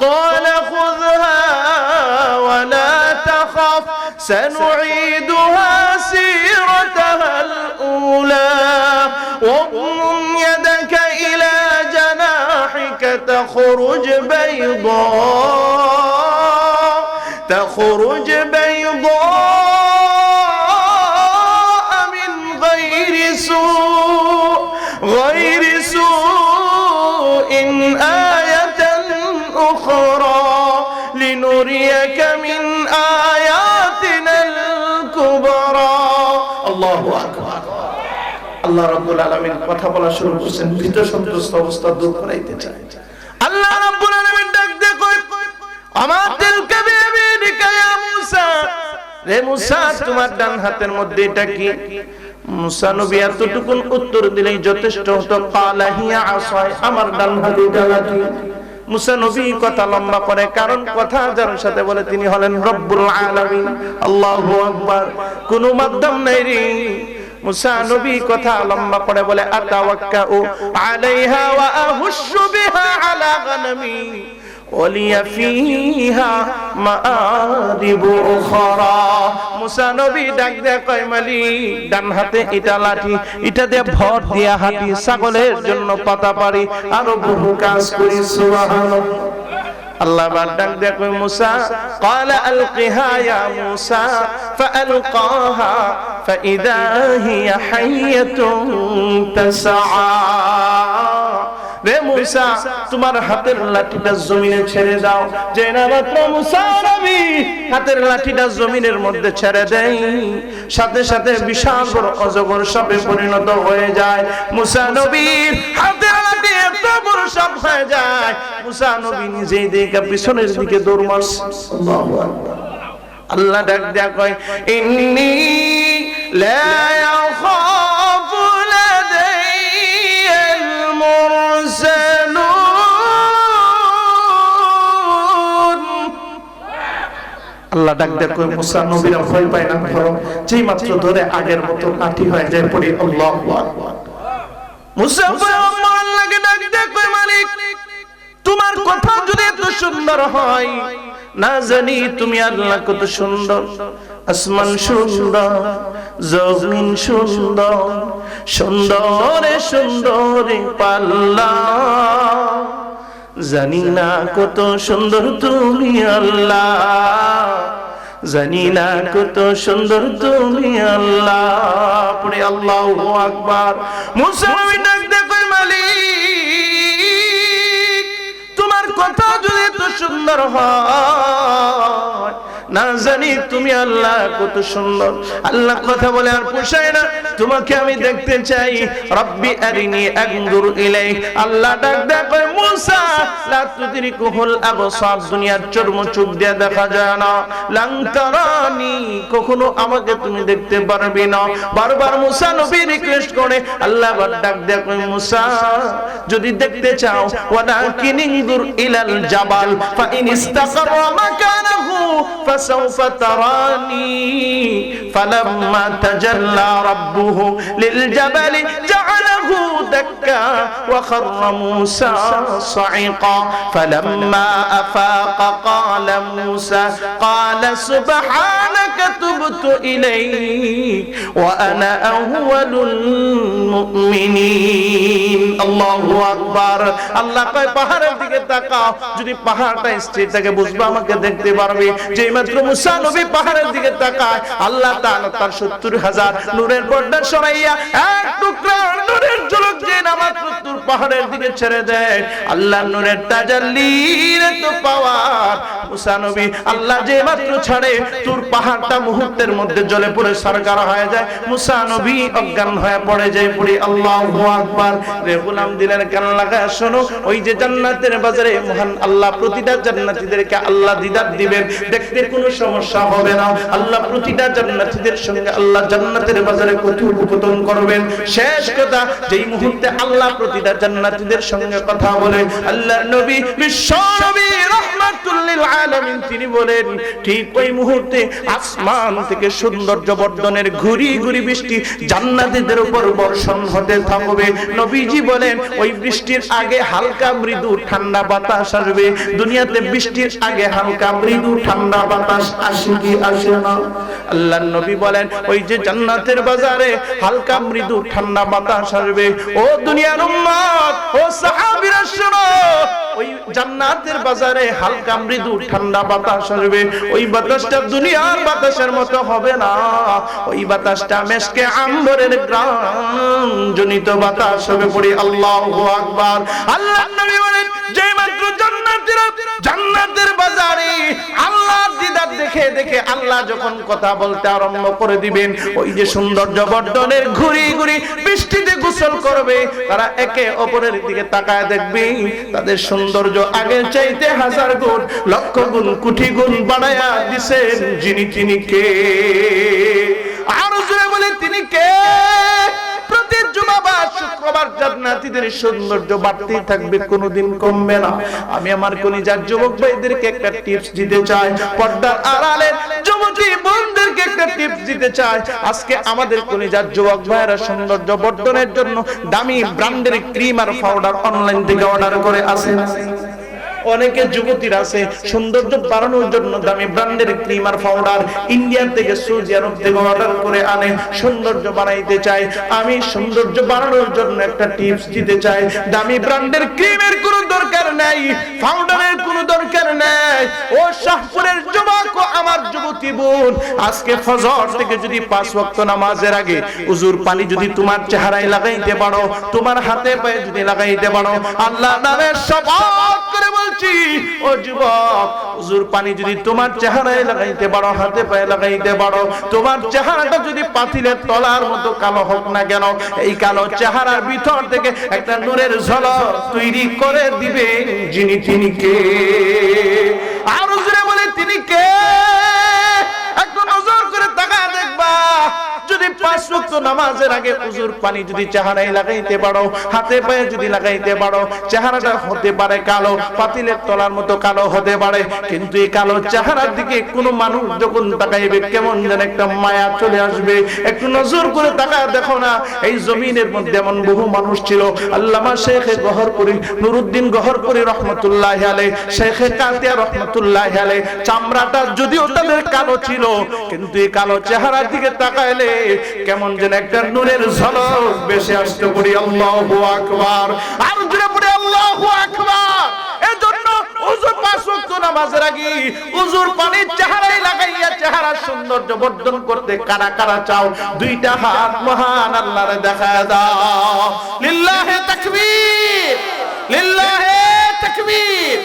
قال خذها ولا تخف سنعيدها سيرتها الأولى واضم يدك إلى جناحك تخرج بيضاء من غير سوء آية أخرى لنريك من آياتنا الكبرى الله أكبر আল্লাহ রাব্বুল আলামিন কথা বলা শুরু করেছেন ভীত সন্ত্রস্ত অবস্থা দূর করাইতে চায় আল্লাহ রাব্বুল আলামিন ডাক দিয়ে কয় আমাদের কাবিবিকা ইয়া মুসা রে মুসা তোমার ডান হাতের মধ্যে এটা কি মুসা নবী এতটুকুন উত্তর দিলেই যথেষ্ট হতো ক্বালা হিয়া আসায় আমার ডান হাতে লাঠি মুসা নবী কথা লম্বা করে কারণ কথা যার সাথে বলে তিনি হলেন রব্বুল আলামিন আল্লাহু আকবার কোনো মাধ্যম নাই রে মুসা নবী কথা লম্বা করে বলে আতাওয়াক্কাউ আলাইহা ওয়া আহুশু বিহা আলা গনামি ওয়ালিয়া ফিহা মাআরিবু উখরা মুসা নবী ডাক দেয়া কয় মালিক ডান হাতে এটা লাঠি এটা দিয়ে ভর দিয়া হাঁটি ছাগলের জন্য পাতা পারি আরো বহু কাজ করি সুবহানাল্লাহ আল্লাহ বার ডাক দেয়া কয় মুসা ক্বালা আলকিহা ইয়া মুসা ফাআলকাহা ফাইদা হিয়া হাইয়াতুন তাসআ রে মুসা তোমার হাতের লাঠিটা জমিনে ছেড়ে দাও যে না মাত্র মুসা নবী হাতের লাঠিটা জমিনের মধ্যে ছেড়ে দেয় সাথে সাথে বিশাল বড় অজগর সাপে পরিণত হয়ে যায় মুসা নবীর হাতের লাঠি এত বড় সাপ হয়ে যায় মুসা নবী নিজেই দেখে পিছনের দিকে দৌড় মারছে আল্লাহু আকবার আল্লাহ ডাক দেয়া কয় ইন্নী লা ইয়াখাফু লাদাইয়াল মুরসালুন আল্লাহ ডাক দেয়া কয় মুসা নবীরা ভয় পায় না করো যেই মাত্র ধরে আগের মতো লাঠি হয়ে যায় পড়ি আল্লাহু আকবার মুসা আল্লাহকে ডাক দেয়া কয় মালিক তোমার কথা যদি এত সুন্দর হয় না জানি তুমি আল্লাহ কত সুন্দর আসমান সুন্দর জমিন সুন্দর সুন্দরে সুন্দরে পাল্লা জানি না কত সুন্দর তুমি আল্লাহ জানি না কত সুন্দর তুমি আল্লাহ পড়ে আল্লাহু আকবার মুসা নবী ডাক দেয়া কয় মালিক তোমার কথা যদি এত সুন্দর হয় না জানি তুমি আল্লাহ কত সুন্দর আল্লাহ কথা বলে আর পোষায় না তোমাকে আমি দেখতে চাই রব্বি আরিনি আনজুর ইলাইক আল্লাহ ডাক দেয়া কয় মুসা লা তুদরিকুহুল আবসার দুনিয়ার চর্ম চোখ দিয়ে দেখা যায় না লাং তারানি কখনো আমাকে তুমি দেখতে পারবে না বারবার মুসা নবী রিকোয়েস্ট করে আল্লাহ ডাক দেয়া কয় মুসা যদি দেখতে চাও ওয়ালাকিন ইনজুর ইলাল জাবাল ফা ইন ইস্তাকাররা মাকানাহু فسوف تراني فلما تجلى ربه للجبل جعله دكا وخر موسى صعقا فلما أفاق قال موسى قال سبحانك تبت إليك وأنا أول المؤمنين الله أكبر الله কয় পাহাড়ের দিকে তাকাও যদি পাহাড়টা স্থির থাকে বুঝবা আমাকে দেখতে পারবে যেই মাত্র মুসা নবী পাহাড়ের দিকে তাকায় আল্লাহ তাআলা তার ৭০,০০০ নূরের পর্দা সরাইয়া এক টুকরা নূরের ঝলক যে মাত্র তুর পাহাড়ের দিকে ছেড়ে দেয় আল্লাহর নূরের তাজাল্লির তো পাওয়ার মুসা নবী আল্লাহ যে মাত্র ছাড়ে তুর পাহাড়টা মুহূর্তের মধ্যে জ্বলে পুড়ে সরকার হয়ে যায়। মুসা নবী অজ্ঞান হয়ে পড়ে যায়। পড়ি আল্লাহু আকবার। রে গোলাম দিলের কান লাগায় শোনো, ওই যে জান্নাতের বাজারে মহান আল্লাহ প্রতিটা জান্নাতীদেরকে আল্লাহ দিদার দিবেন, দেখতে কোনো সমস্যা হবে না। আল্লাহ প্রতিটা জান্নাতীদের সঙ্গে আল্লাহ জান্নাতের বাজারে কথোপকথন করবেন। শেষ কথা, যেই মুহূর্তে আল্লাহ প্রতিটা জান্নাতীদের সঙ্গে কথা বলে আল্লাহ নবী বিশ্ব নবী রাহমাতুল লিল আলামিন তিনি বলেন, ঠিক ওই মুহূর্তে আসমান থেকে সৌন্দর্য বর্ধনের ঘুরি ঘুরি বৃষ্টি জান্নাতীদের উপর বর্ষণ হতে থাকবে। নবীজি বলেন, ওই বৃষ্টির আগে হালকা মৃদু ঠান্ডা বাতাস আসবে। দুনিয়াতে বৃষ্টির আগে হালকা মৃদু ঠান্ডা বাতাস আসে কি আসে না? আল্লাহর নবী বলেন, ওই যে জান্নাতের বাজারে হালকা মৃদু ঠান্ডা বাতাস আসবে। ও দুনিয়ার উম্মত, ও সাহাবীরা শোনো, ওই জান্নাতের বাজারে হালকা মৃদু ঠান্ডা বাতাস আসবে। ওই বাতাসটা দুনিয়ার বাতাসের মতো হবে না। ওই বাতাসটা মেশকে আম্বরের গ্রাম জনিত বাতাস হবে। পড়ি আল্লাহু আকবার। আল্লাহর নবী বলেন, যে মাত্র জান্নাতের বাজারে আল্লাহর দিদার দেখে দেখে আল্লাহ যখন কথা বলতে আরম্ভ করে দিবেন, ওই যে সৌন্দর্য বর্ধনের ঘুরি ঘুরি বৃষ্টিতে গোসল করবে, তারা একে অপরের দিকে তাকায় দেখবে, তাদের সৌন্দর্য আগের চাইতে হাজার গুণ লক্ষ গুণ কোটি গুণ বাড়ায়া দিছেন যিনি, তিনি কে? আরো জোরে বলে, তিনি কে? প্রতি জুমাবার শুক্রবার জান্নাতীদের সৌন্দর্য বাড়তেই থাকবে, কোনোদিন কমবে না। আমি আমার কলিজার যুবক ভাইদেরকে একটা টিপস দিতে চাই, পর্দার আড়ালের যুবতী বোনদেরকে একটা টিপস দিতে চাই। আজকে আমাদের কলিজার যুবক ভাইরা সৌন্দর্য বর্ধনের জন্য দামি ব্র্যান্ডের ক্রিম আর পাউডার অনলাইন থেকে অর্ডার করে আসেন। অনেকে যুবতীরা আছে সৌন্দর্য বাড়ানোর জন্য দামি ব্র্যান্ডের ক্রিম আর পাউডার ইন্ডিয়া থেকে সৌদি আরব থেকে অর্ডার করে আনে, সৌন্দর্য বানাইতে চায়। আমি সৌন্দর্য বাড়ানোর জন্য একটা টিপস দিতে চাই। দামি ব্র্যান্ডের ক্রিমের কোনো দরকার নাই, পাউডারের কোনো দরকার নাই। ও শাহপুরের যুবক ও আমার যুবতী বোন, আজকে ফজর থেকে যদি 5 ওয়াক্ত নামাজের আগে উজুর পানি যদি তোমার চেহারায় লাগাইতে পারো, তোমার হাতে পায়ে যদি লাগাইতে পারো, আল্লাহর নামে শপথ করে বলছি, ও যুবক, উজুর পানি যদি তোমার চেহারায় লাগাইতে পারো, হাতে পায়ে লাগাইতে পারো, তোমার চেহারাটা যদি পাতিলের তলার মতো কালো হোক না কেন, এই কালো চেহারার ভিতর থেকে একটা নূরের ঝলক তৈরি করে দিবে যিনি, তিনি কে? আর উজুরে বলে, তিনি কে? একটু নজর করে তাকায় দেখবা, যদি 5 ওয়াক্ত নামাজের আগে উজুর পানি যদি চেহারায় লাগাইতে পারো, হাতে পায়ে যদি লাগাইতে পারো, চেহারাটা হতে পারে কালো, পাতিলের তলার মতো কালো হতে পারে, কিন্তু এই কালো চেহারার দিকে কোনো মানুষ যখন তাকাইবে কেমন যেন একটা মায়া চলে আসবে। একটু নজর করে তাকায় দেখো না, এই জমিনের মধ্যে এমন বহু মানুষ ছিল। আল্লামা শেখে গহরপুরি নুরুদ্দিন গহরপুরি রহমতুল্লাহি আলাইহি, শেখে কাতিয়া রহমতুল্লাহি আলাইহি, চামড়াটা যদিও তাদের কালো ছিল, কিন্তু এই কালো চেহারার দিকে তাকাইলে কেমন যেন একটা নূরের ঝলক ভেসে আসতে। পড়ি আল্লাহু আকবার। আর জোরে পড়ি আল্লাহু আকবার। এজন্য ওযু 5 ওয়াক্ত নামাজের আগে ওযুর পানি চেহারায় লাগাইয়া চেহারার সৌন্দর্য বর্ধন করতে কারা কারা চাও, দুইটা হাত মহান আল্লাহরে দেখায় দাও। লিল্লাহি তাকবীর, লিল্লাহি তাকবীর।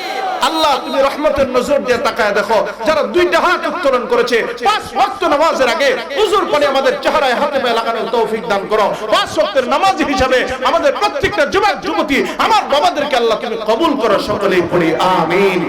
আল্লাহ তুমি রহমতের নজর দিয়ে তাকায় দেখো, যারা দুইটা হাত উত্তোলন করেছে 5 ওয়াক্ত নামাজের আগে ওযুর পানি আমাদের চেহারায় হাতে পায়ে লাগানোর তৌফিক দান করো। 5 ওয়াক্তের নামাজি হিসাবে আমাদের প্রত্যেকটা যুবক যুবতী আমার বাবাদেরকে আল্লাহ তুমি কবুল করো। সকলেই পড়ি আমিন।